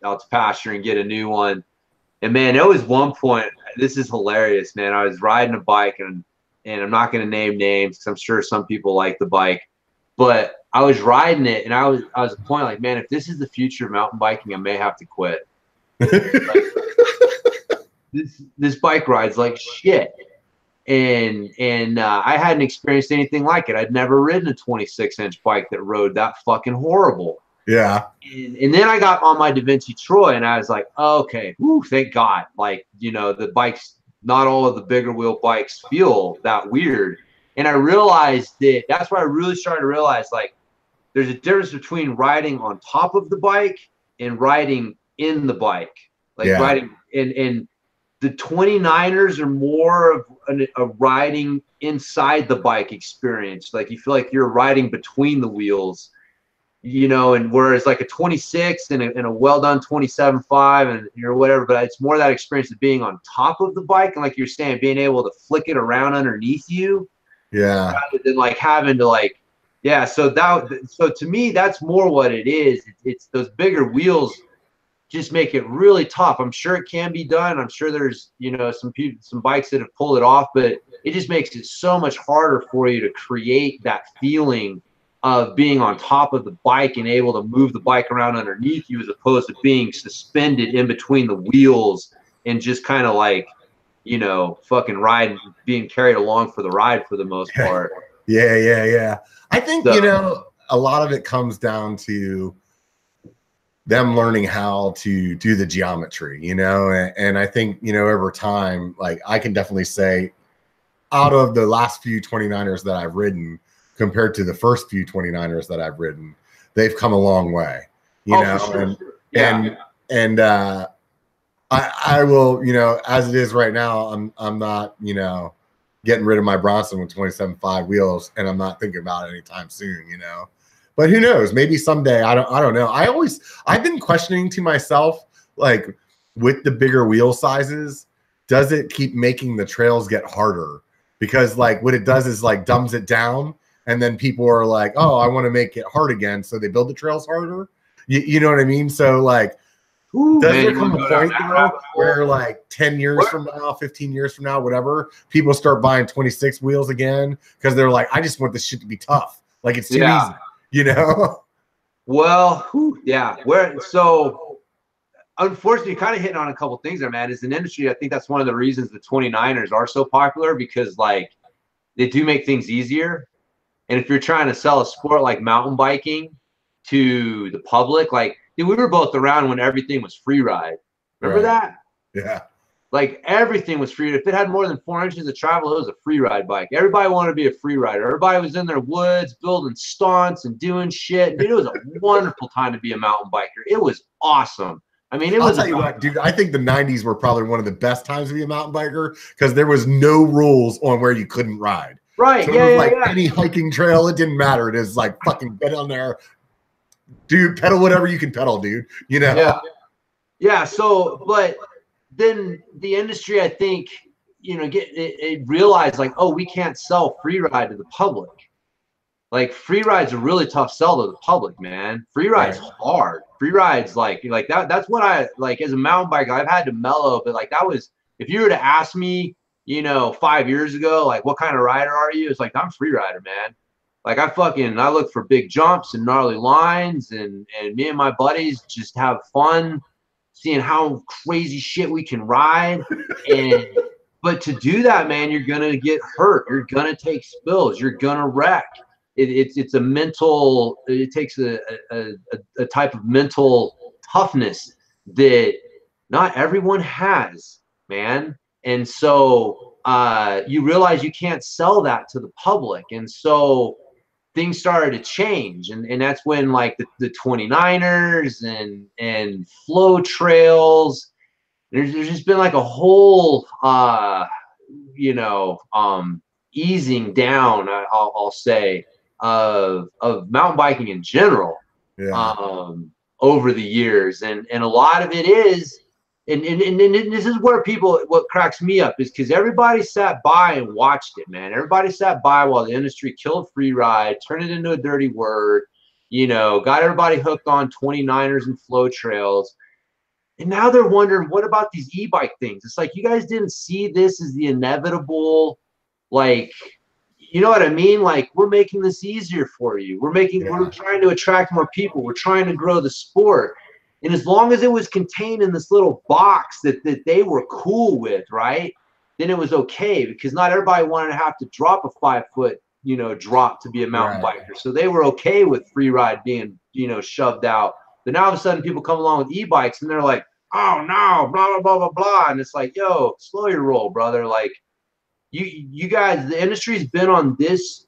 [SPEAKER 2] out to pasture and get a new one. And man, there was one point. This is hilarious, man. I was riding a bike, and I'm not going to name names because I'm sure some people like the bike, but I was riding it, and I was at the point like, man, if this is the future of mountain biking, I may have to quit. Like, this bike ride's like shit. And I hadn't experienced anything like it. I'd never ridden a 26-inch bike that rode that fucking horrible.
[SPEAKER 1] Yeah.
[SPEAKER 2] And then I got on my Da Vinci Troy, and I was like, oh, okay, whew, thank God. Like, you know, the bikes, not all of the bigger wheel bikes feel that weird. And I realized that's where I really started to realize, like, there's a difference between riding on top of the bike and riding in the bike. Like riding in the 29ers are more of a riding inside the bike experience. Like, you feel like you're riding between the wheels, you know, and whereas like a 26 and a well-done 27.5 and, you know, whatever, but it's more that experience of being on top of the bike. And like you're saying, being able to flick it around underneath you.
[SPEAKER 1] Yeah.
[SPEAKER 2] Rather than like having to like, yeah. So to me, that's more what it is. It's those bigger wheels just make it really tough. I'm sure it can be done. I'm sure there's, you know, some bikes that have pulled it off, but it just makes it so much harder for you to create that feeling of being on top of the bike and able to move the bike around underneath you, as opposed to being suspended in between the wheels and just kind of like, you know, fucking riding, being carried along for the ride for the most part.
[SPEAKER 1] Yeah. I think, you know, a lot of it comes down to them learning how to do the geometry, you know, and I think, you know, over time, like I can definitely say out of the last few 29ers that I've ridden compared to the first few 29ers that I've ridden, they've come a long way, you know,
[SPEAKER 2] for
[SPEAKER 1] sure. And I will, you know, as it is right now, I'm not, you know, getting rid of my Bronson with 27.5 wheels, and I'm not thinking about it anytime soon, you know. But who knows? Maybe someday. I don't know. I've been questioning to myself, like, with the bigger wheel sizes, does it keep making the trails get harder? Because like what it does is like dumbs it down, and then people are like, oh, I want to make it hard again, so they build the trails harder. You know what I mean? So like, does there come a point though where like 10 years from now, 15 years from now, whatever, people start buying 26 wheels again because they're like, I just want this shit to be tough. Like it's too easy. You know?
[SPEAKER 2] Well, yeah. So unfortunately, kind of hitting on a couple things there, man. As an industry, I think that's one of the reasons the 29ers are so popular, because like they do make things easier. And if you're trying to sell a sport like mountain biking to the public, like, dude, we were both around when everything was free ride. Remember that?
[SPEAKER 1] Yeah.
[SPEAKER 2] Like everything was free. If it had more than 4 inches of travel, it was a free ride bike. Everybody wanted to be a free rider. Everybody was in their woods building stunts and doing shit. Dude, it was a wonderful time to be a mountain biker. It was awesome. I mean, it
[SPEAKER 1] I'll
[SPEAKER 2] was.
[SPEAKER 1] tell you what, dude. I think the '90s were probably one of the best times to be a mountain biker because there was no rules on where you couldn't ride.
[SPEAKER 2] Right.
[SPEAKER 1] So
[SPEAKER 2] Yeah.
[SPEAKER 1] it was
[SPEAKER 2] Yeah.
[SPEAKER 1] like
[SPEAKER 2] Yeah.
[SPEAKER 1] any hiking trail, it didn't matter. It is like fucking get on there, dude. Pedal whatever you can pedal, dude. You know.
[SPEAKER 2] Yeah. Yeah. So, but then the industry, I think, you know, it realized like, oh, we can't sell free ride to the public. Like free ride's a really tough sell to the public, man. Free ride's hard. Free ride's like that. That's what I like as a mountain biker. I've had to mellow, but like that was, if you were to ask me, you know, 5 years ago, like what kind of rider are you? It's like, I'm a free rider, man. Like I look for big jumps and gnarly lines, and me and my buddies just have fun seeing how crazy shit we can ride. And but to do that, man, you're gonna get hurt. You're gonna take spills. You're gonna wreck. It's a mental. It takes a type of mental toughness that not everyone has, man. And so you realize you can't sell that to the public, and so things started to change, and that's when like the 29ers and flow trails. There's just been like a whole you know, easing down, I'll say, of mountain biking in general, over the years, and a lot of it is, and this is where what cracks me up is because everybody sat by and watched it, man. Everybody sat by while the industry killed free ride, turned it into a dirty word, you know, got everybody hooked on 29ers and flow trails. And now they're wondering, what about these e-bike things? It's like, you guys didn't see this as the inevitable, like, you know what I mean? Like, we're making this easier for you. We're trying to attract more people. We're trying to grow the sport. And as long as it was contained in this little box that they were cool with, right? Then it was okay, because not everybody wanted to have to drop a 5-foot, you know, drop to be a mountain biker. So they were okay with free ride being, you know, shoved out. But now all of a sudden people come along with e-bikes and they're like, oh no, blah, blah, blah, blah, blah. And it's like, yo, slow your roll, brother. Like, you guys, the industry's been on this,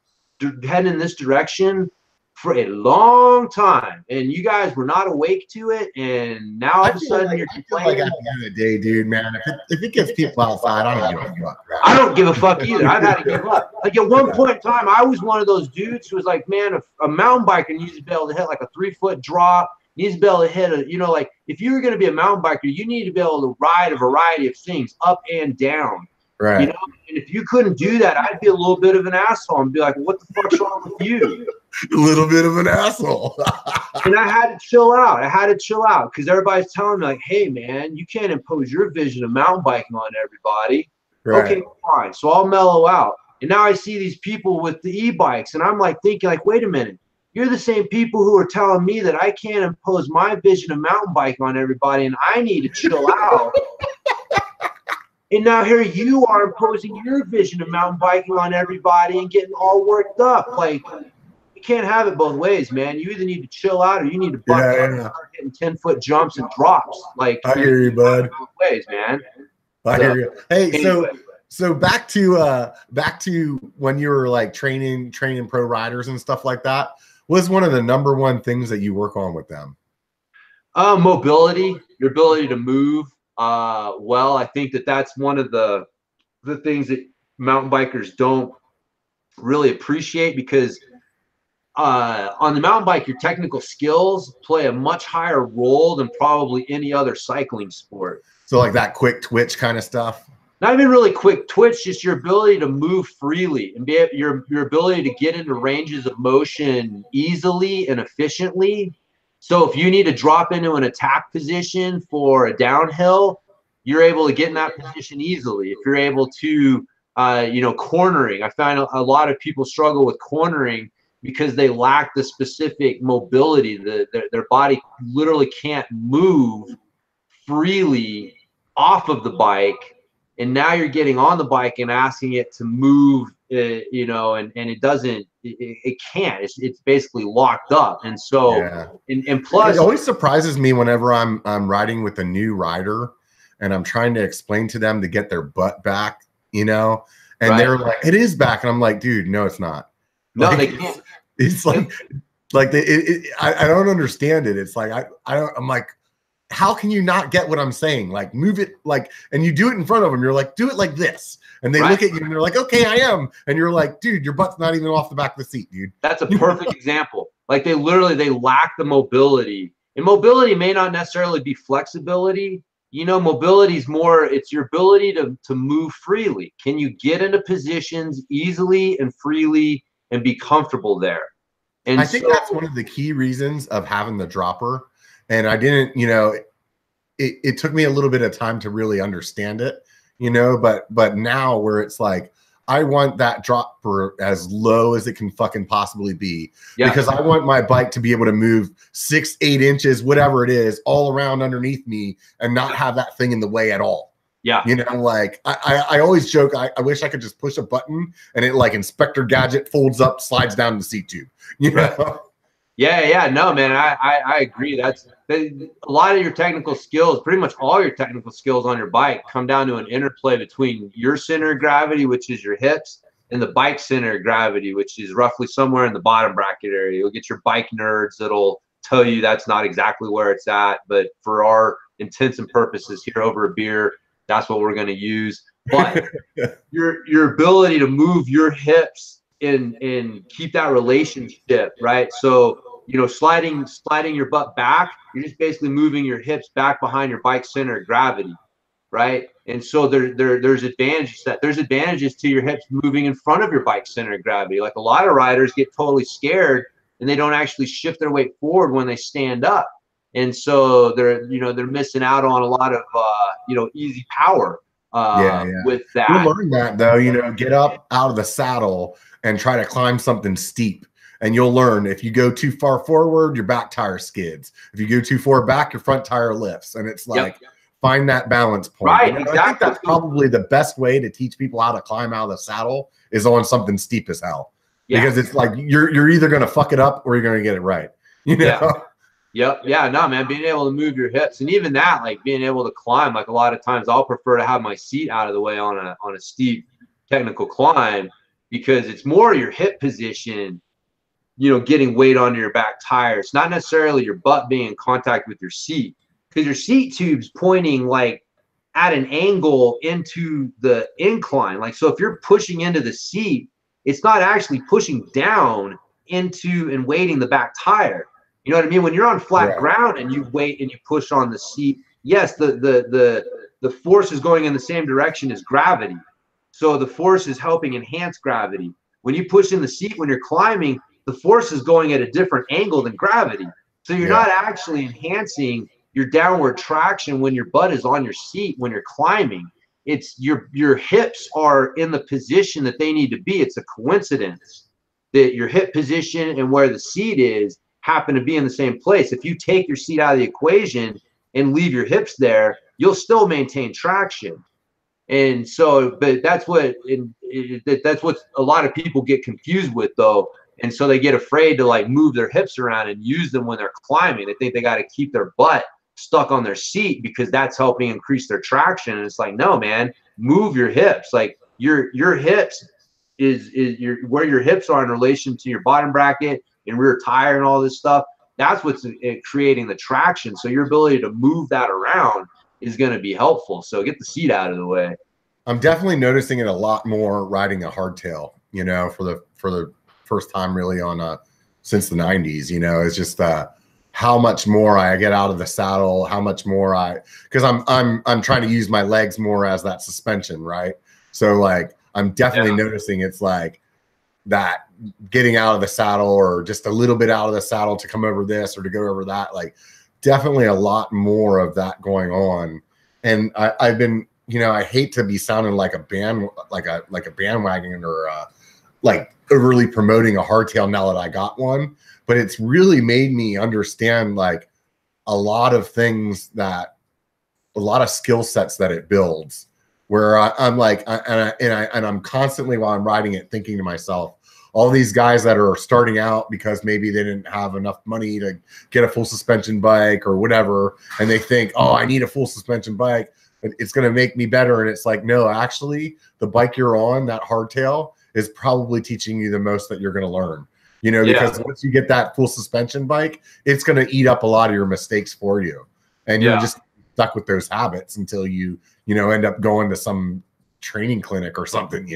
[SPEAKER 2] heading in this direction for a long time, and you guys were not awake to it, and now all of a sudden you're complaining.
[SPEAKER 1] Like at the end of the day, dude, man, if it gets people outside, I don't give a fuck. Right?
[SPEAKER 2] I don't give a fuck either. I've had to give up. Like at one point in time, I was one of those dudes who was like, man, if a mountain biker needs to be able to hit like a 3-foot drop, needs to be able to hit a, you know, like if you were going to be a mountain biker, you need to be able to ride a variety of things up and down.
[SPEAKER 1] Right.
[SPEAKER 2] You know, and if you couldn't do that, I'd be a little bit of an asshole and be like, what the fuck's wrong with you?
[SPEAKER 1] A little bit of an asshole.
[SPEAKER 2] And I had to chill out. I had to chill out because everybody's telling me like, hey man, you can't impose your vision of mountain biking on everybody. Right. Okay, fine. So I'll mellow out. And now I see these people with the e-bikes, and I'm like thinking like, wait a minute. You're the same people who are telling me that I can't impose my vision of mountain biking on everybody, and I need to chill out. And now here you are imposing your vision of mountain biking on everybody and getting all worked up. Like, you can't have it both ways, man. You either need to chill out or you need to buck up and start hitting 10-foot jumps and drops. Like,
[SPEAKER 1] I hear you, bud.
[SPEAKER 2] Both ways, man.
[SPEAKER 1] I hear you. Hey, anyway. So back to when you were like training pro riders and stuff like that. What's one of the #1 things that you work on with them?
[SPEAKER 2] Mobility, your ability to move. Well, I think that's one of the things that mountain bikers don't really appreciate, because on the mountain bike, your technical skills play a much higher role than probably any other cycling sport.
[SPEAKER 1] So like that quick twitch kind of stuff?
[SPEAKER 2] Not even really quick twitch, just your ability to move freely and your ability to get into ranges of motion easily and efficiently. So if you need to drop into an attack position for a downhill, you're able to get in that position easily. If you're able to, you know, cornering. I find a lot of people struggle with cornering because they lack the specific mobility. Their body literally can't move freely off of the bike. And now you're getting on the bike and asking it to move, you know, and it doesn't, it can't. It's basically locked up. And so, and plus,
[SPEAKER 1] it always surprises me whenever I'm riding with a new rider and I'm trying to explain to them to get their butt back, you know, and they're like, it is back. And I'm like, dude, no, it's not.
[SPEAKER 2] No,
[SPEAKER 1] like,
[SPEAKER 2] they can't.
[SPEAKER 1] It's like I don't understand it. It's like, I'm like, how can you not get what I'm saying? Like, move it, like, and you do it in front of them. You're like, do it like this. And they look at you and they're like, okay, I am. And you're like, dude, your butt's not even off the back of the seat, dude.
[SPEAKER 2] That's a perfect example. Like, they lack the mobility. And mobility may not necessarily be flexibility. You know, mobility is more, it's your ability to move freely. Can you get into positions easily and freely and be comfortable there? And
[SPEAKER 1] I think that's one of the key reasons of having the dropper. And I didn't, you know, it took me a little bit of time to really understand it, you know, but now where it's like, I want that dropper as low as it can fucking possibly be, because I want my bike to be able to move 6, 8 inches, whatever it is, all around underneath me and not have that thing in the way at all.
[SPEAKER 2] Yeah.
[SPEAKER 1] You know, like I always joke, I wish I could just push a button and it, like Inspector Gadget, folds up, slides down the seat tube, you know?
[SPEAKER 2] Yeah. No, man, I agree. That's a lot of your technical skills, pretty much all your technical skills on your bike come down to an interplay between your center of gravity, which is your hips, and the bike center of gravity, which is roughly somewhere in the bottom bracket area. You'll get your bike nerds that'll tell you that's not exactly where it's at, but for our intents and purposes here over a beer, that's what we're going to use. But your ability to move your hips and keep that relationship, right? So, you know, sliding your butt back, you're just basically moving your hips back behind your bike center of gravity, right? And so there's advantages to your hips moving in front of your bike center of gravity. Like, a lot of riders get totally scared and they don't actually shift their weight forward when they stand up. And so they're missing out on a lot of, easy power with that.
[SPEAKER 1] You'll learn that though, you know, get up out of the saddle and try to climb something steep. And you'll learn, if you go too far forward, your back tire skids. If you go too far back, your front tire lifts. And it's like, find that balance point.
[SPEAKER 2] Right,
[SPEAKER 1] you know,
[SPEAKER 2] exactly.
[SPEAKER 1] I think that's probably the best way to teach people how to climb out of the saddle is on something steep as hell. Yeah. Because it's like, you're either going to fuck it up or you're going to get it right. You know?
[SPEAKER 2] Yeah. No, man, being able to move your hips, and even that, like being able to climb, like a lot of times I'll prefer to have my seat out of the way on a steep technical climb, because it's more your hip position, you know, getting weight onto your back tire. It's not necessarily your butt being in contact with your seat, because your seat tube's pointing like at an angle into the incline. Like, so if you're pushing into the seat, it's not actually pushing down into and weighting the back tire. You know what I mean? When you're on flat ground and you weight and you push on the seat, yes, the force is going in the same direction as gravity. So the force is helping enhance gravity. When you push in the seat, when you're climbing, the force is going at a different angle than gravity. So you're not actually enhancing your downward traction when your butt is on your seat when you're climbing. It's your hips are in the position that they need to be. It's a coincidence that your hip position and where the seat is happen to be in the same place. If you take your seat out of the equation and leave your hips there, you'll still maintain traction. And so, but that's what a lot of people get confused with though. And so they get afraid to like move their hips around and use them when they're climbing. They think they got to keep their butt stuck on their seat because that's helping increase their traction. And it's like, no, man, move your hips. Like your hips is where your hips are in relation to your bottom bracket and rear tire and all this stuff. That's what's creating the traction. So your ability to move that around is going to be helpful. So get the seat out of the way.
[SPEAKER 1] I'm definitely noticing it a lot more riding a hardtail, you know, for the first time really on since the 90s, you know. It's just how much more I get out of the saddle, how much more because I'm trying to use my legs more as that suspension, right? So like I'm definitely noticing it's like that getting out of the saddle or just a little bit out of the saddle to come over this or to go over that, like definitely a lot more of that going on. And I've been, you know, I hate to be sounding like a bandwagon or like overly promoting a hardtail now that I got one, but it's really made me understand like a lot of things, that a lot of skill sets that it builds, where I'm like, I'm constantly while I'm riding it thinking to myself, all these guys that are starting out because maybe they didn't have enough money to get a full suspension bike or whatever, and they think, oh, I need a full suspension bike, it's going to make me better. And it's like, no, actually the bike you're on, that hardtail, is probably teaching you the most that you're going to learn, you know, because once you get that full suspension bike, it's going to eat up a lot of your mistakes for you. and you're just stuck with those habits until you end up going to some training clinic or something,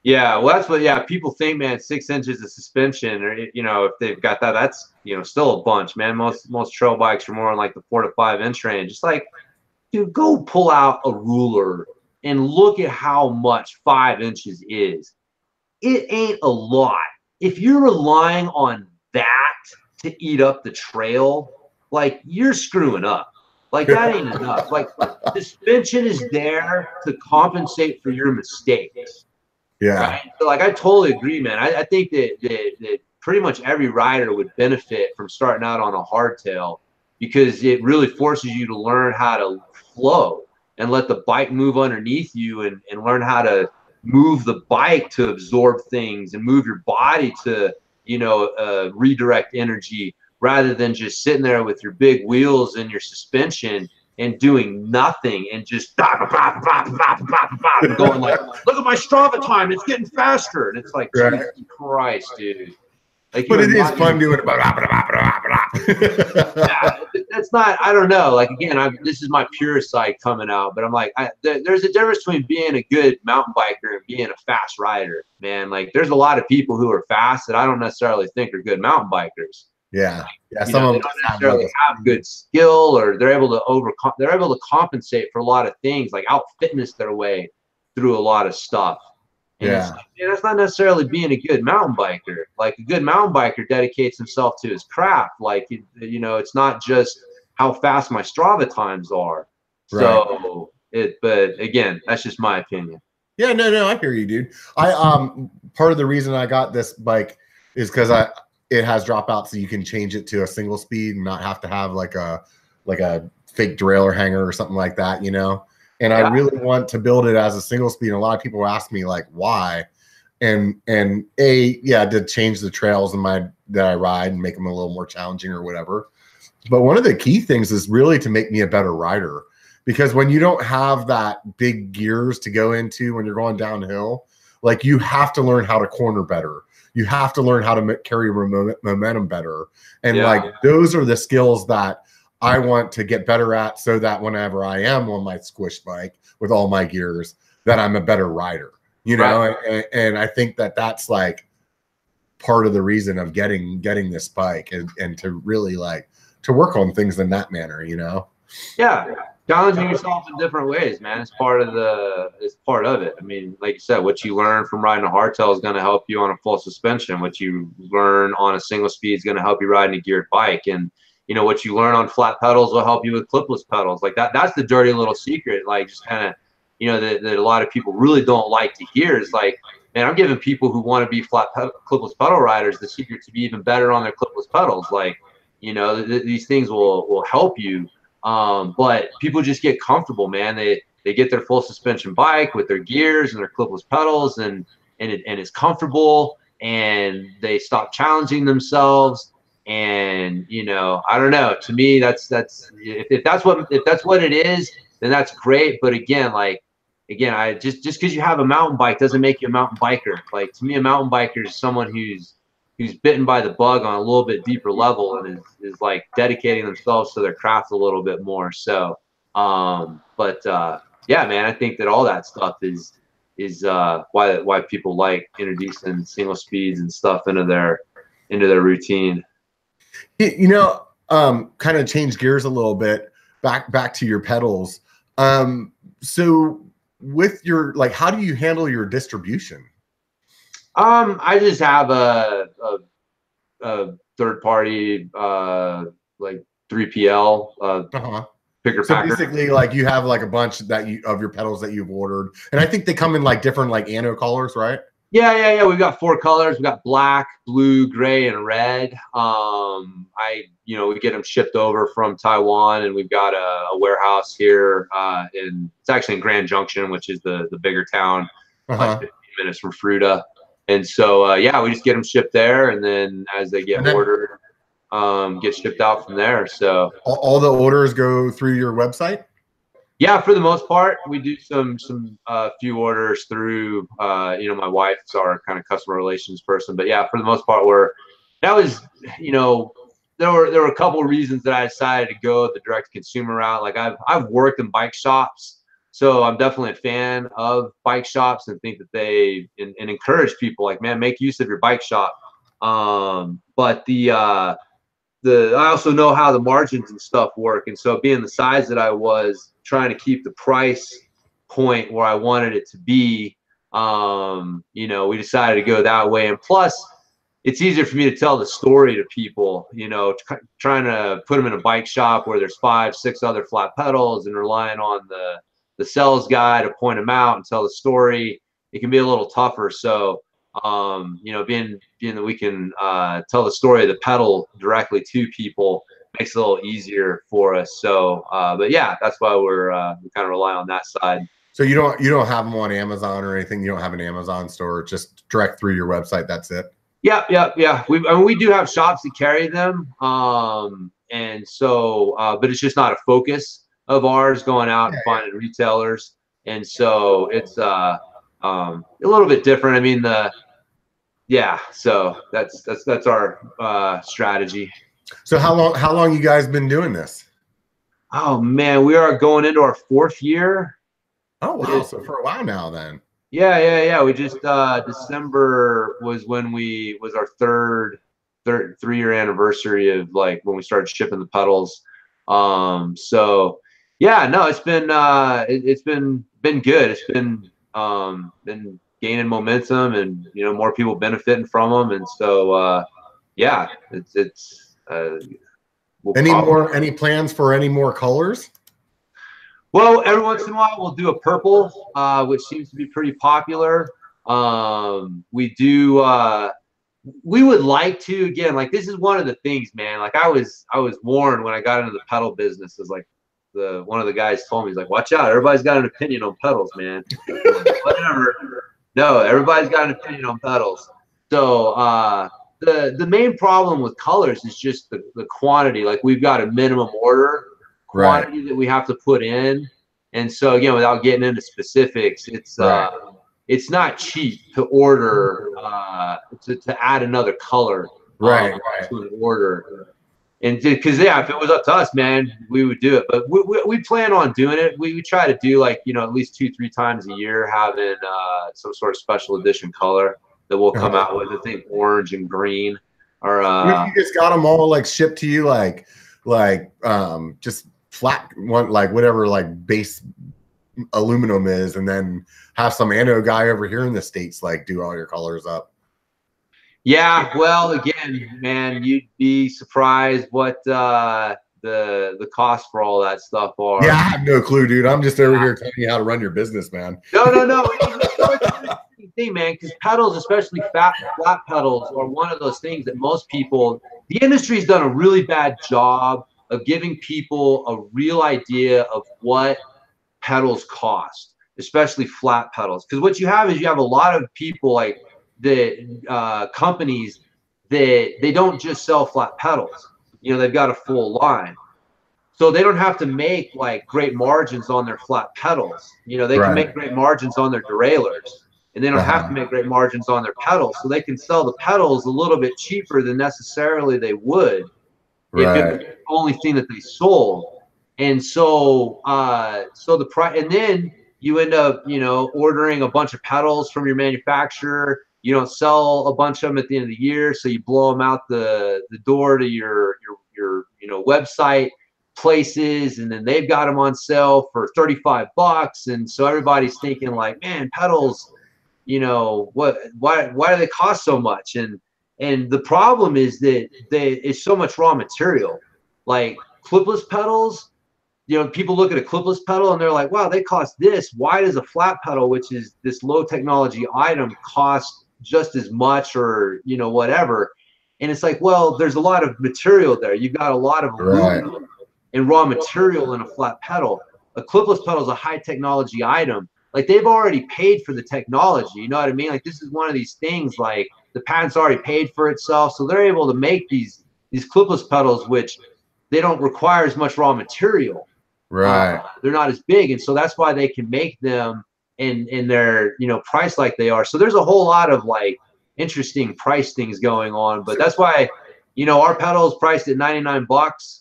[SPEAKER 2] Yeah, well, that's what. Yeah, people think, man, 6 inches of suspension, or if they've got that, that's still a bunch, man. Most trail bikes are more on like the 4 to 5 inch range. Just like, dude, go pull out a ruler and look at how much 5 inches is. It ain't a lot. If you're relying on that to eat up the trail, like, you're screwing up. Like, that ain't enough. Like, suspension is there to compensate for your mistakes.
[SPEAKER 1] Yeah.
[SPEAKER 2] Right? So, like, I totally agree, man. I think that pretty much every rider would benefit from starting out on a hardtail, because it really forces you to learn how to flow and let the bike move underneath you, and learn how to move the bike to absorb things and move your body to, redirect energy, rather than just sitting there with your big wheels and your suspension and doing nothing and just and going like, look at my Strava time, it's getting faster. And it's like, Jesus Christ, dude. Like,
[SPEAKER 1] but it is fun doing it.
[SPEAKER 2] Yeah, that's not, I don't know. Like, again, this is my pure side coming out, but I'm like, there's a difference between being a good mountain biker and being a fast rider, man. Like, there's a lot of people who are fast that I don't necessarily think are good mountain bikers.
[SPEAKER 1] Yeah,
[SPEAKER 2] some of them don't necessarily have good skill, or they're able to compensate for a lot of things, like out fitness their way through a lot of stuff. And that's not necessarily being a good mountain biker. Like, a good mountain biker dedicates himself to his craft. Like, it's not just how fast my Strava times are. So but again, that's just my opinion.
[SPEAKER 1] Yeah, no, I hear you, dude. Part of the reason I got this bike is because it has dropouts, so you can change it to a single speed and not have to have like a fake derailleur hanger or something like that, And I really want to build it as a single speed. And a lot of people ask me, like, why? And to change the trails that I ride and make them a little more challenging or whatever. But one of the key things is really to make me a better rider, because when you don't have that big gears to go into when you're going downhill, like, you have to learn how to corner better. You have to learn how to carry momentum better. And like, those are the skills that I want to get better at, so that whenever I am on my squish bike with all my gears, that I'm a better rider, and I think that that's like part of the reason of getting this bike, and to really like to work on things in that manner,
[SPEAKER 2] Yeah. Challenging yourself in different ways, man. It's part of it. I mean, like you said, what you learn from riding a hardtail is going to help you on a full suspension. What you learn on a single speed is going to help you ride in a geared bike. And what you learn on flat pedals will help you with clipless pedals. Like, that's the dirty little secret. Like, just kind of, that a lot of people really don't like to hear is like, man, I'm giving people who want to be clipless pedal riders the secret to be even better on their clipless pedals. Like, these things will help you. But people just get comfortable, man. They get their full suspension bike with their gears and their clipless pedals, and it's comfortable, and they stop challenging themselves. And I don't know. To me, that's if that's what it is, then that's great. But again, I just because you have a mountain bike doesn't make you a mountain biker. Like, to me, a mountain biker is someone who's bitten by the bug on a little bit deeper level, and is like dedicating themselves to their craft a little bit more. So, yeah, man, I think that all that stuff is why people like introducing single speeds and stuff into their routine.
[SPEAKER 1] Kind of change gears a little bit, back to your pedals. So with your, like, how do you handle your distribution?
[SPEAKER 2] I just have a third party, like 3PL, picker packer.
[SPEAKER 1] Basically, like, you have like a bunch of your pedals that you've ordered, and I think they come in like different like anno colors, right?
[SPEAKER 2] Yeah. We've got 4 colors. We've got black, blue, gray, and red. We get them shipped over from Taiwan, and we've got a warehouse here, it's actually in Grand Junction, which is the bigger town, like 15 minutes from Fruita. And so, we just get them shipped there, and then as they get ordered, get shipped out from there. So
[SPEAKER 1] all the orders go through your website?
[SPEAKER 2] Yeah, for the most part, we do some few orders through. My wife's our kind of customer relations person, but yeah, for the most part, that was there were a couple of reasons that I decided to go the direct to consumer route. Like I've worked in bike shops, so I'm definitely a fan of bike shops and think that they and encourage people like, man, make use of your bike shop. But I also know how the margins and stuff work, and so being the size that I was, trying to keep the price point where I wanted it to be, you know, we decided to go that way. And plus, it's easier for me to tell the story to people, you know, trying to put them in a bike shop where there's 5, 6 other flat pedals and relying on the sales guy to point them out and tell the story. It can be a little tougher. So, you know, being that we can tell the story of the pedal directly to people makes it a little easier for us. So, but yeah, that's why we kind of rely on that side.
[SPEAKER 1] So you don't have them on Amazon or anything. You don't have an Amazon store, just direct through your website. That's it. Yeah.
[SPEAKER 2] I mean, we do have shops that carry them. And so, but it's just not a focus of ours going out and finding retailers. And so it's a little bit different. I mean, so that's our strategy.
[SPEAKER 1] So how long you guys been doing this?
[SPEAKER 2] Oh man, we are going into our 4th year.
[SPEAKER 1] Oh wow, so for a while now then.
[SPEAKER 2] Yeah. We just December was our third 3-year anniversary of like when we started shipping the pedals. So yeah, no, it's been good. It's been gaining momentum, and you know, more people benefiting from them. And so yeah,
[SPEAKER 1] any plans for any more colors?
[SPEAKER 2] Well, every once in a while we'll do a purple, which seems to be pretty popular. We would like to, again, like this is one of the things, man. Like I was warned when I got into the pedal business, is like one of the guys told me, he's like, watch out, everybody's got an opinion on pedals, man. Whatever. No, everybody's got an opinion on pedals. So the main problem with colors is just the quantity. Like we've got a minimum order quantity that we have to put in, and so again, without getting into specifics, it's not cheap to order to add another color to an order. And because if it was up to us, man, we would do it. But we plan on doing it. We try to do, like, you know, at least 2-3 times a year, having some sort of special edition color that we'll come out with. I think orange and green. Or
[SPEAKER 1] you just got them all like shipped to you, like just flat one, like whatever, like base aluminum is, and then have some anode guy over here in the States like do all your colors up.
[SPEAKER 2] Yeah, well, again, man, you'd be surprised what the cost for all that stuff are.
[SPEAKER 1] Yeah, I have no clue, dude. I'm just over here telling you how to run your business, man.
[SPEAKER 2] No. Thing, man, because pedals, especially flat pedals, are one of those things that most people, the industry's done a really bad job of giving people a real idea of what pedals cost, especially flat pedals. Because what you have is you have a lot of people, like the companies, that they don't just sell flat pedals. You know, they've got a full line, so they don't have to make like great margins on their flat pedals. You know, they can make great margins on their derailleurs, and they don't have to make great margins on their pedals. So they can sell the pedals a little bit cheaper than necessarily they would if it was the only thing that they sold. And so the price, and then you end up, you know, ordering a bunch of pedals from your manufacturer. You don't sell a bunch of them at the end of the year, so you blow them out the door to your you know, website places, and then they've got them on sale for $35, and so everybody's thinking like, man, pedals, you know, why do they cost so much? And the problem is that it's so much raw material. Like clipless pedals, you know, people look at a clipless pedal and they're like, wow, they cost this. Why does a flat pedal, which is this low technology item, cost just as much, or, you know, whatever? And it's like, well, there's a lot of material there. You've got a lot of aluminum and raw material in a flat pedal. A clipless pedal is a high technology item. Like they've already paid for the technology. You know what I mean? Like this is one of these things, like the patent's already paid for itself. So they're able to make these clipless pedals, which they don't require as much raw material. They're not as big. And so that's why they can make them in their, you know, price like they are. So there's a whole lot of like interesting price things going on, but that's why you know, our pedal is priced at 99 bucks,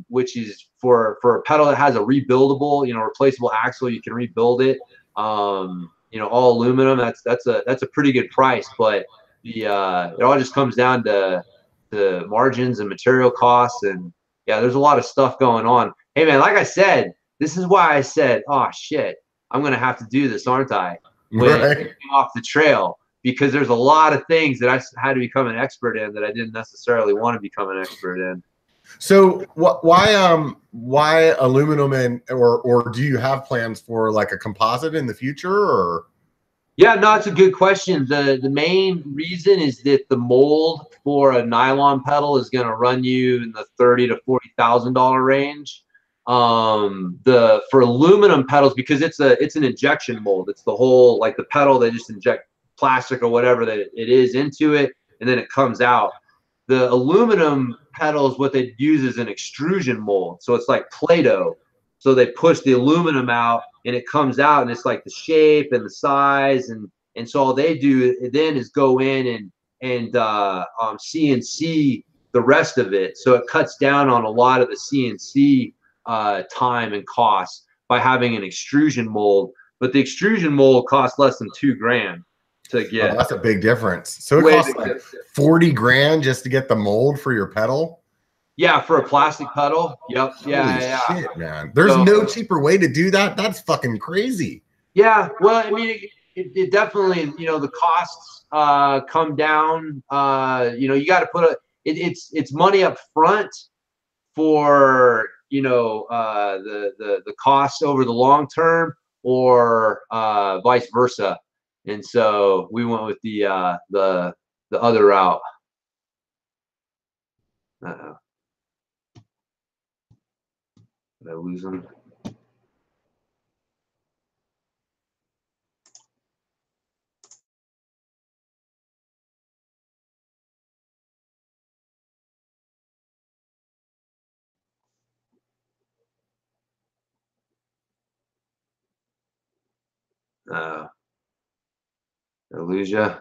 [SPEAKER 2] which is for a pedal that has a rebuildable, you know, replaceable axle. You can rebuild it. You know, all aluminum. That's a pretty good price. But the it all just comes down to the margins and material costs, and yeah, there's a lot of stuff going on. Hey man, like I said, this is why I said, oh shit, I'm gonna have to do this, aren't I? When
[SPEAKER 1] Right.
[SPEAKER 2] getting off the trail, because there's a lot of things that I had to become an expert in that I didn't necessarily want to become an expert in.
[SPEAKER 1] So why aluminum, and or do you have plans for like a composite in the future, or?
[SPEAKER 2] Yeah, no, it's a good question. The main reason is that the mold for a nylon pedal is going to run you in the $30,000 to $40,000 range. The for aluminum pedals, because it's an injection mold. It's the whole, like the pedal, they just inject plastic or whatever that it is into it, and then it comes out. The aluminum pedals, what they use is an extrusion mold, so it's like Play-Doh. So they push the aluminum out, and it comes out, and it's like the shape and the size, and so all they do then is go in and CNC the rest of it. So it cuts down on a lot of the CNC time and costs by having an extrusion mold. But the extrusion mold costs less than $2,000 to get.
[SPEAKER 1] Oh, that's a big difference. So it costs like 40 grand just to get the mold for your pedal.
[SPEAKER 2] Yeah, for a plastic pedal. Yep. Yeah.
[SPEAKER 1] Holy shit, man. There's no cheaper way to do that. That's fucking crazy.
[SPEAKER 2] Yeah. Well, I mean, it definitely, you know, the costs come down. You know, you got to put it's money up front for, you know, the costs over the long term, or vice versa. And so we went with the other route. Uh-oh. Did I lose them? Did I lose you?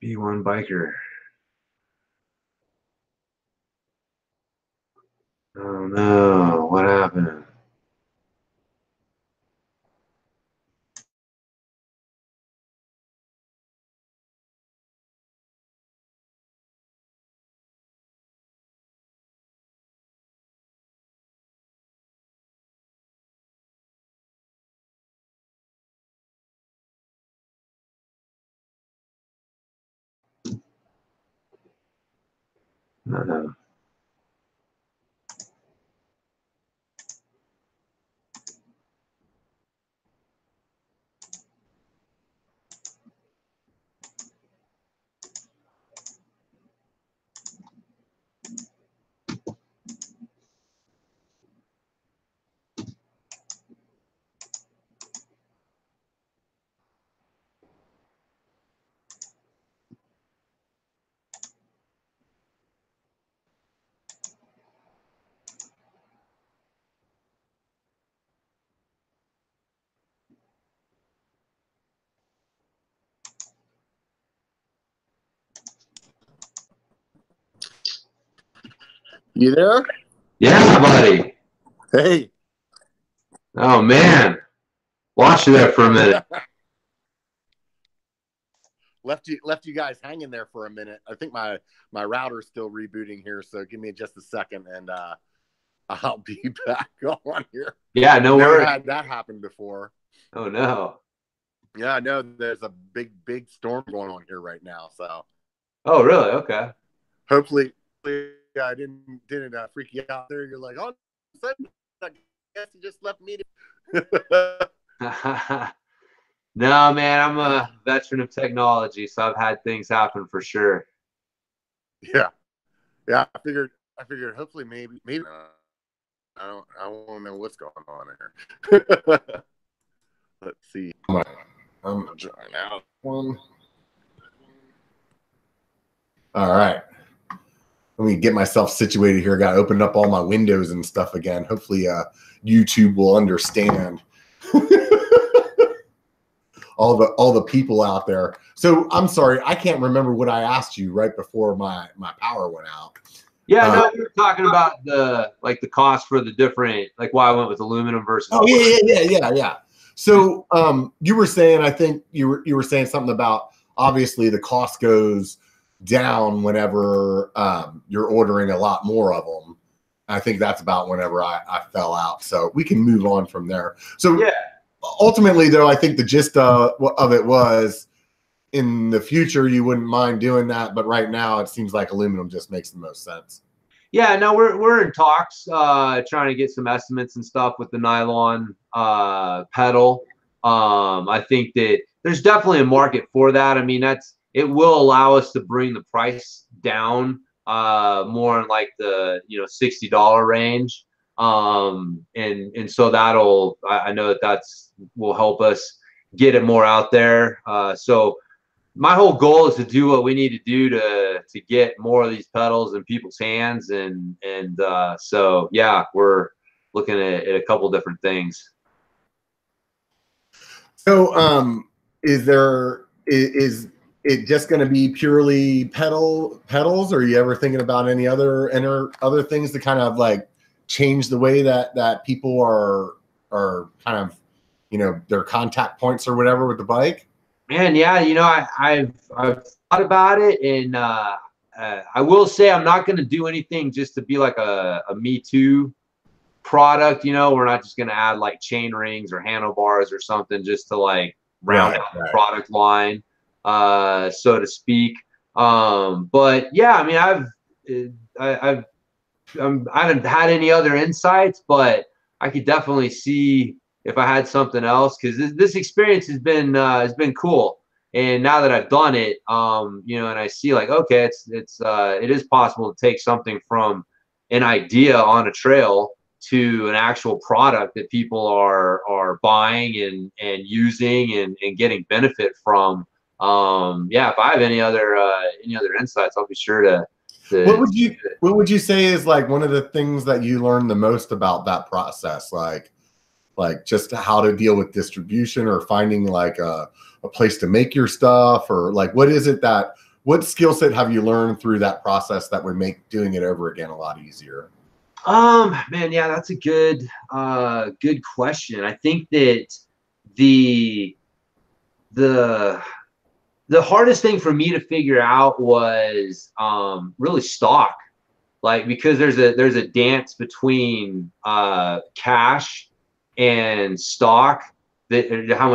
[SPEAKER 2] B1KER. Oh no, what happened? No.
[SPEAKER 3] You there?
[SPEAKER 2] Yeah, buddy.
[SPEAKER 3] Hey.
[SPEAKER 2] Oh man, watch you there for a minute.
[SPEAKER 3] left you guys hanging there for a minute. I think my router's still rebooting here, so give me just a second, and I'll be back on here.
[SPEAKER 2] Yeah, no
[SPEAKER 3] Never
[SPEAKER 2] worries.
[SPEAKER 3] had that happen before.
[SPEAKER 2] Oh no.
[SPEAKER 3] Yeah, I know there's a big storm going on here right now. So.
[SPEAKER 2] Oh really? Okay.
[SPEAKER 3] Hopefully, I didn't freak you out there. You're like, oh, I guess you just left me.
[SPEAKER 2] No, man, I'm a veteran of technology, so I've had things happen for sure.
[SPEAKER 3] Yeah. I figured. Hopefully, maybe. I want to know what's going on here. Let's see.
[SPEAKER 1] I'm drawing out one. All right. Let me get myself situated here. Got to open up all my windows and stuff again. Hopefully, YouTube will understand. all the people out there. So I'm sorry, I can't remember what I asked you right before my power went out.
[SPEAKER 2] Yeah, no, we were talking about the cost for the different, like why I went with aluminum versus.
[SPEAKER 1] Oh yeah. So you were saying, I think you were saying something about obviously the cost goes down whenever you're ordering a lot more of them. I think that's about whenever I fell out. So we can move on from there. So yeah. Ultimately, though, I think the gist of it was in the future you wouldn't mind doing that, but right now it seems like aluminum just makes the most sense.
[SPEAKER 2] Yeah, no, we're in talks, trying to get some estimates and stuff with the nylon pedal. I think that there's definitely a market for that. I mean, it will allow us to bring the price down more in like the $60 range. And so that'll, I know that will help us get it more out there. So my whole goal is to do what we need to do to get more of these pedals in people's hands. And so, yeah, we're looking at a couple different things.
[SPEAKER 1] So, is it just going to be purely pedals, or are you ever thinking about any other things to kind of like change the way that people are kind of, their contact points or whatever with the bike?
[SPEAKER 2] Man, yeah, I've thought about it, and I will say I'm not going to do anything just to be like a Me Too product. We're not just going to add like chain rings or handlebars or something just to like round out the product line, so to speak. But yeah, I mean, I haven't had any other insights, but I could definitely see if I had something else, because this experience has been cool. And now that I've done it, and I see like, okay, it is possible to take something from an idea on a trail to an actual product that people are buying and using and getting benefit from. Yeah, if I have any other insights, I'll be sure to.
[SPEAKER 1] What would you say is like one of the things that you learned the most about that process? Like just how to deal with distribution, or finding like a place to make your stuff, or like what skill set have you learned through that process that would make doing it over again a lot easier?
[SPEAKER 2] Man, yeah, that's a good question. I think that the hardest thing for me to figure out was really stock, like, because there's a dance between cash and stock, that how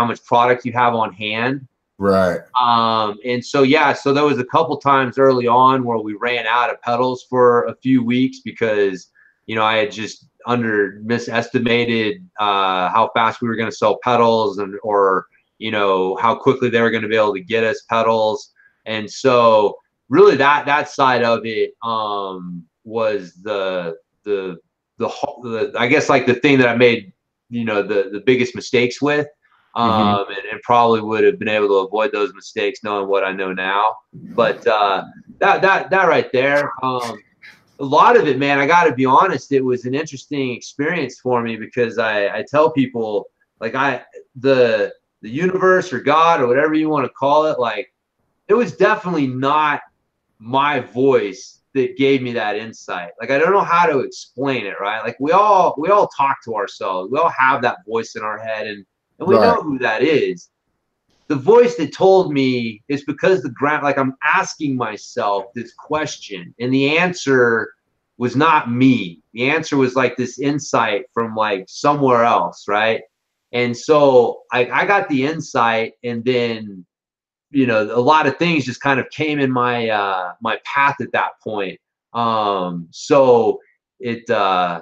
[SPEAKER 2] much product you have on hand.
[SPEAKER 1] Right.
[SPEAKER 2] And so, yeah, so there was a couple times early on where we ran out of pedals for a few weeks because, I had just misestimated how fast we were going to sell pedals, or how quickly they were going to be able to get us pedals. And so really that side of it was the I guess like the thing that I made the biggest mistakes with. And probably would have been able to avoid those mistakes knowing what I know now. But that right there, a lot of it, man, I got to be honest, it was an interesting experience for me, because I tell people, like, the universe or God or whatever you want to call it, like, it was definitely not my voice that gave me that insight. Like, I don't know how to explain it, right? Like, we all talk to ourselves. We all have that voice in our head, and we know who that is. The voice that told me is because like, I'm asking myself this question, and the answer was not me. The answer was like this insight from like somewhere else, right? And so I got the insight, and then a lot of things just kind of came in my my path at that point. So yeah.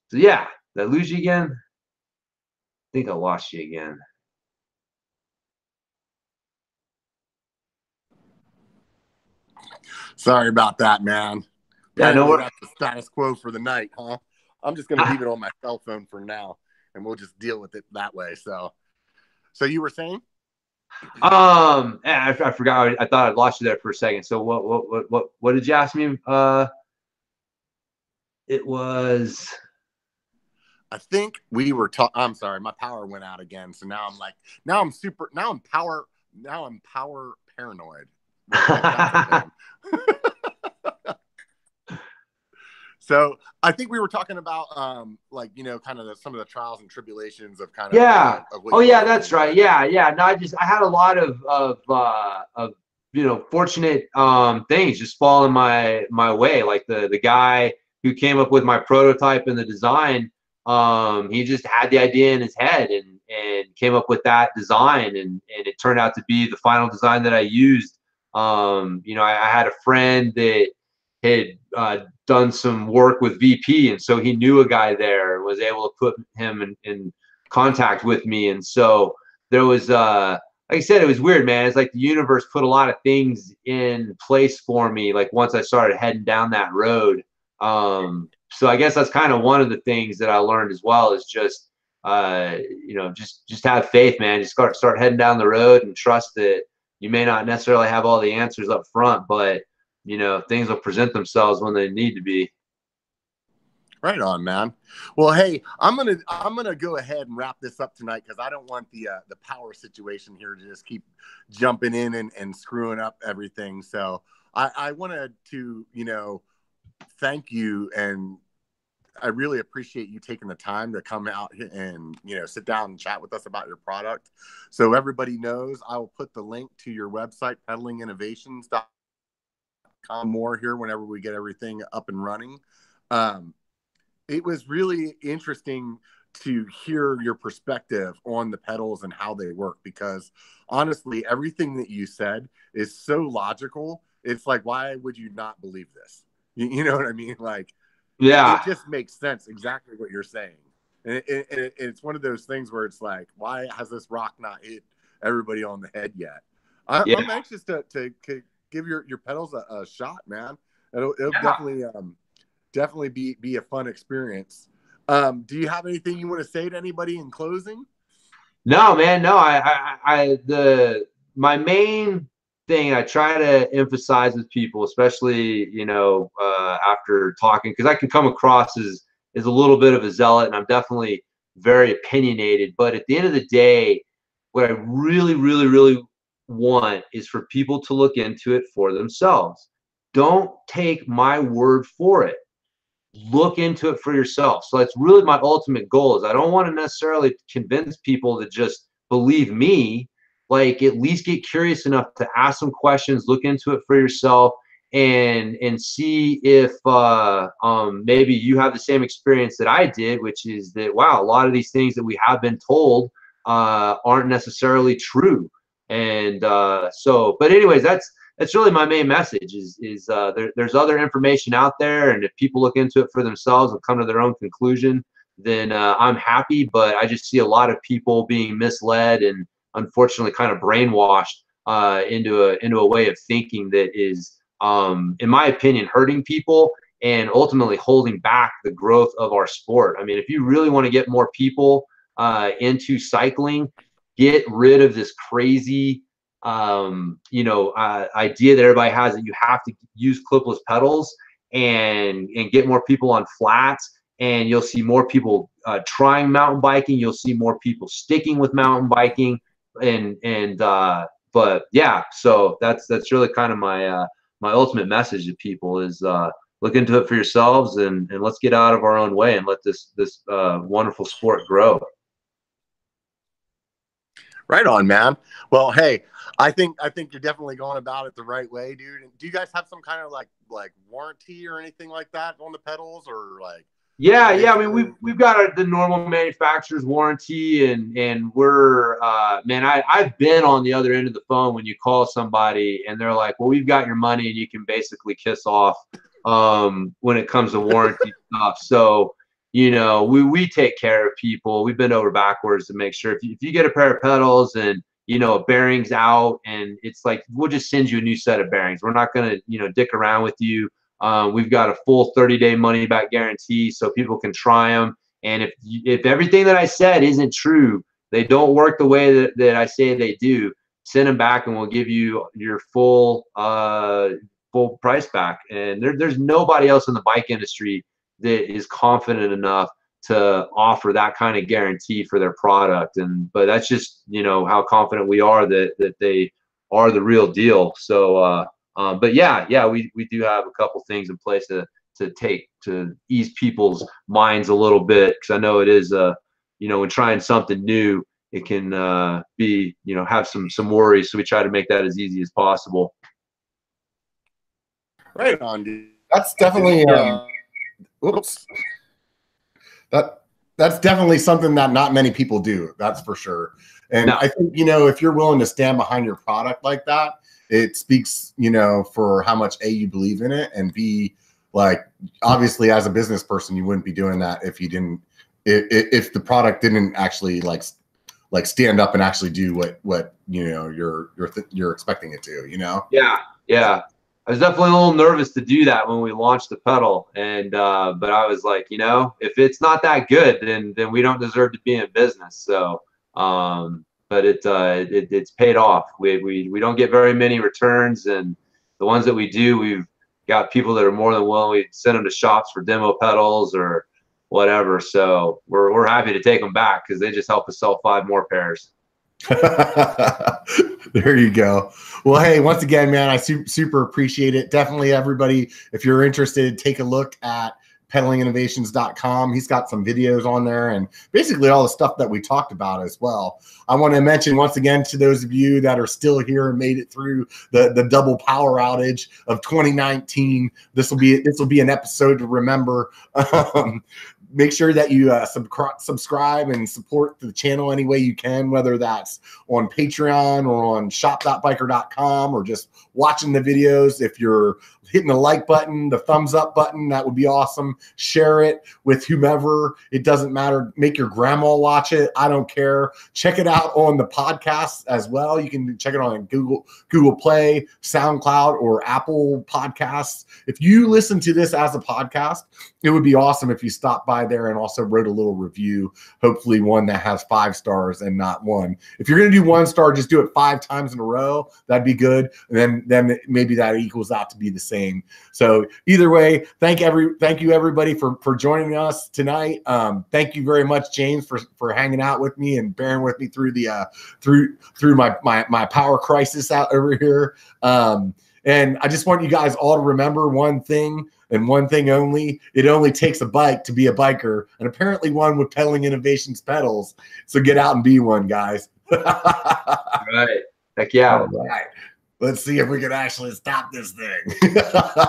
[SPEAKER 2] Did I lose you again? I think I lost you again.
[SPEAKER 3] Sorry about that, man.
[SPEAKER 2] Yeah, no,
[SPEAKER 3] that's the status quo for the night, huh? I'm just going to leave it on my cell phone for now, and we'll just deal with it that way. So you were saying?
[SPEAKER 2] I forgot. I thought I'd lost you there for a second. So what did you ask me? It was.
[SPEAKER 3] I think we were talking. I'm sorry, my power went out again. So now I'm power paranoid. So I think we were talking about like, you know, kind of some of the trials and tribulations of kind of of
[SPEAKER 2] oh yeah, that's right. No, I had a lot of you know, fortunate things just fall in my way. Like the guy who came up with my prototype and the design, he just had the idea in his head and came up with that design, and it turned out to be the final design that I used. You know, I had a friend that had done some work with VP, and so he knew a guy there and was able to put him in contact with me. And so there was like I said, it was weird, man. It's like the universe put a lot of things in place for me, like once I started heading down that road. So I guess that's kind of one of the things that I learned as well, is just you know, just have faith, man. Just start heading down the road and trust that you may not necessarily have all the answers up front, but you know, things will present themselves when they need to be.
[SPEAKER 3] Right on, man. Well, hey, I'm gonna go ahead and wrap this up tonight, because I don't want the power situation here to just keep jumping in and screwing up everything. So I wanted to, you know, thank you, and I really appreciate you taking the time to come out and, you know, sit down and chat with us about your product. So everybody knows, I will put the link to your website, peddlinginnovations.com, more here whenever we get everything up and running. It was really interesting to hear your perspective on the pedals and how they work, because honestly, everything that you said is so logical. It's like, why would you not believe this? You know what I mean? Like, it just makes sense, exactly what you're saying. And it's one of those things where it's like, why has this rock not hit everybody on the head yet? I'm anxious to give your pedals a shot, man. It'll definitely be a fun experience. Do you have anything you want to say to anybody in closing?
[SPEAKER 2] No, man, no. My main thing I try to emphasize with people, especially, you know, after talking, because I can come across as a little bit of a zealot, and I'm definitely very opinionated. But at the end of the day, what I really, really, really want is for people to look into it for themselves. Don't take my word for it. Look into it for yourself. So that's really my ultimate goal. Is I don't want to necessarily convince people to just believe me. Like, at least get curious enough to ask some questions, look into it for yourself, and see if maybe you have the same experience that I did, which is that, wow, a lot of these things that we have been told aren't necessarily true. And but anyways, that's really my main message, is there's other information out there, and if people look into it for themselves and come to their own conclusion, then I'm happy. But I just see a lot of people being misled and unfortunately kind of brainwashed into a way of thinking that is, in my opinion, hurting people and ultimately holding back the growth of our sport. I mean, if you really want to get more people into cycling, get rid of this crazy you know, idea that everybody has that you have to use clipless pedals, and get more people on flats, and you'll see more people trying mountain biking. You'll see more people sticking with mountain biking, but yeah, so that's really kind of my my ultimate message to people is look into it for yourselves, and let's get out of our own way and let this wonderful sport grow.
[SPEAKER 3] Right on, man. Well, hey, I think you're definitely going about it the right way, dude. And do you guys have some kind of like warranty or anything like that on the pedals, or like?
[SPEAKER 2] Yeah. I mean, we've got the normal manufacturer's warranty, and we're man, I've been on the other end of the phone when you call somebody and they're like, well, we've got your money and you can basically kiss off when it comes to warranty stuff. So, you know, we take care of people. We've been over backwards to make sure if you get a pair of pedals and, you know, a bearing's out, and it's like, we'll just send you a new set of bearings. We're not going to, you know, dick around with you. We've got a full 30-day money-back guarantee, so people can try them. And if everything that I said isn't true, they don't work the way that I say they do, send them back and we'll give you your full price back. And there's nobody else in the bike industry that is confident enough to offer that kind of guarantee for their product. But that's just, you know, how confident we are that they are the real deal. So but yeah, we do have a couple things in place to ease people's minds a little bit, because I know it is you know, when trying something new, it can be, you know, have some worries. So we try to make that as easy as possible.
[SPEAKER 3] Right on, dude.
[SPEAKER 1] That's definitely whoops. That's definitely something that not many people do. That's for sure. And
[SPEAKER 2] No.
[SPEAKER 1] I think, you know, if you're willing to stand behind your product like that, it speaks, you know, for how much A, you believe in it, and B, like, obviously as a business person, you wouldn't be doing that if you didn't, if the product didn't actually like stand up and actually do what you know you're expecting it to, you know?
[SPEAKER 2] Yeah. I was definitely a little nervous to do that when we launched the pedal, and but I was like, you know, if it's not that good, then we don't deserve to be in business. So but it's paid off. We don't get very many returns, and the ones that we do, we've got people that are more than willing. We send them to shops for demo pedals or whatever. So we're happy to take them back because they just help us sell 5 more pairs.
[SPEAKER 1] There you go. Well, hey, once again, man, I super appreciate it. Definitely, everybody, if you're interested, take a look at pedalinginnovations.com. He's got some videos on there and basically all the stuff that we talked about as well. I want to mention once again to those of you that are still here and made it through the double power outage of 2019. This will be an episode to remember. Make sure that you subscribe and support the channel any way you can, whether that's on Patreon or on shop.biker.com or just watching the videos. If you're hitting the like button, the thumbs up button, that would be awesome. Share it with whomever. It doesn't matter. Make your grandma watch it. I don't care. Check it out on the podcast as well. You can check it on Google Play, SoundCloud, or Apple Podcasts. If you listen to this as a podcast, it would be awesome if you stopped by there and also wrote a little review, hopefully one that has 5 stars and not 1. If you're going to do 1 star, just do it 5 times in a row. That'd be good. And then maybe that equals out to be the same. So either way, thank you everybody for joining us tonight. Thank you very much, James, for hanging out with me and bearing with me through the through my power crisis out over here. And I just want you guys all to remember one thing and one thing only. It only takes a bike to be a biker, and apparently one with Pedaling Innovations pedals. So get out and be one, guys.
[SPEAKER 2] Right. Heck yeah.
[SPEAKER 1] All right. Let's see if we can actually stop this thing.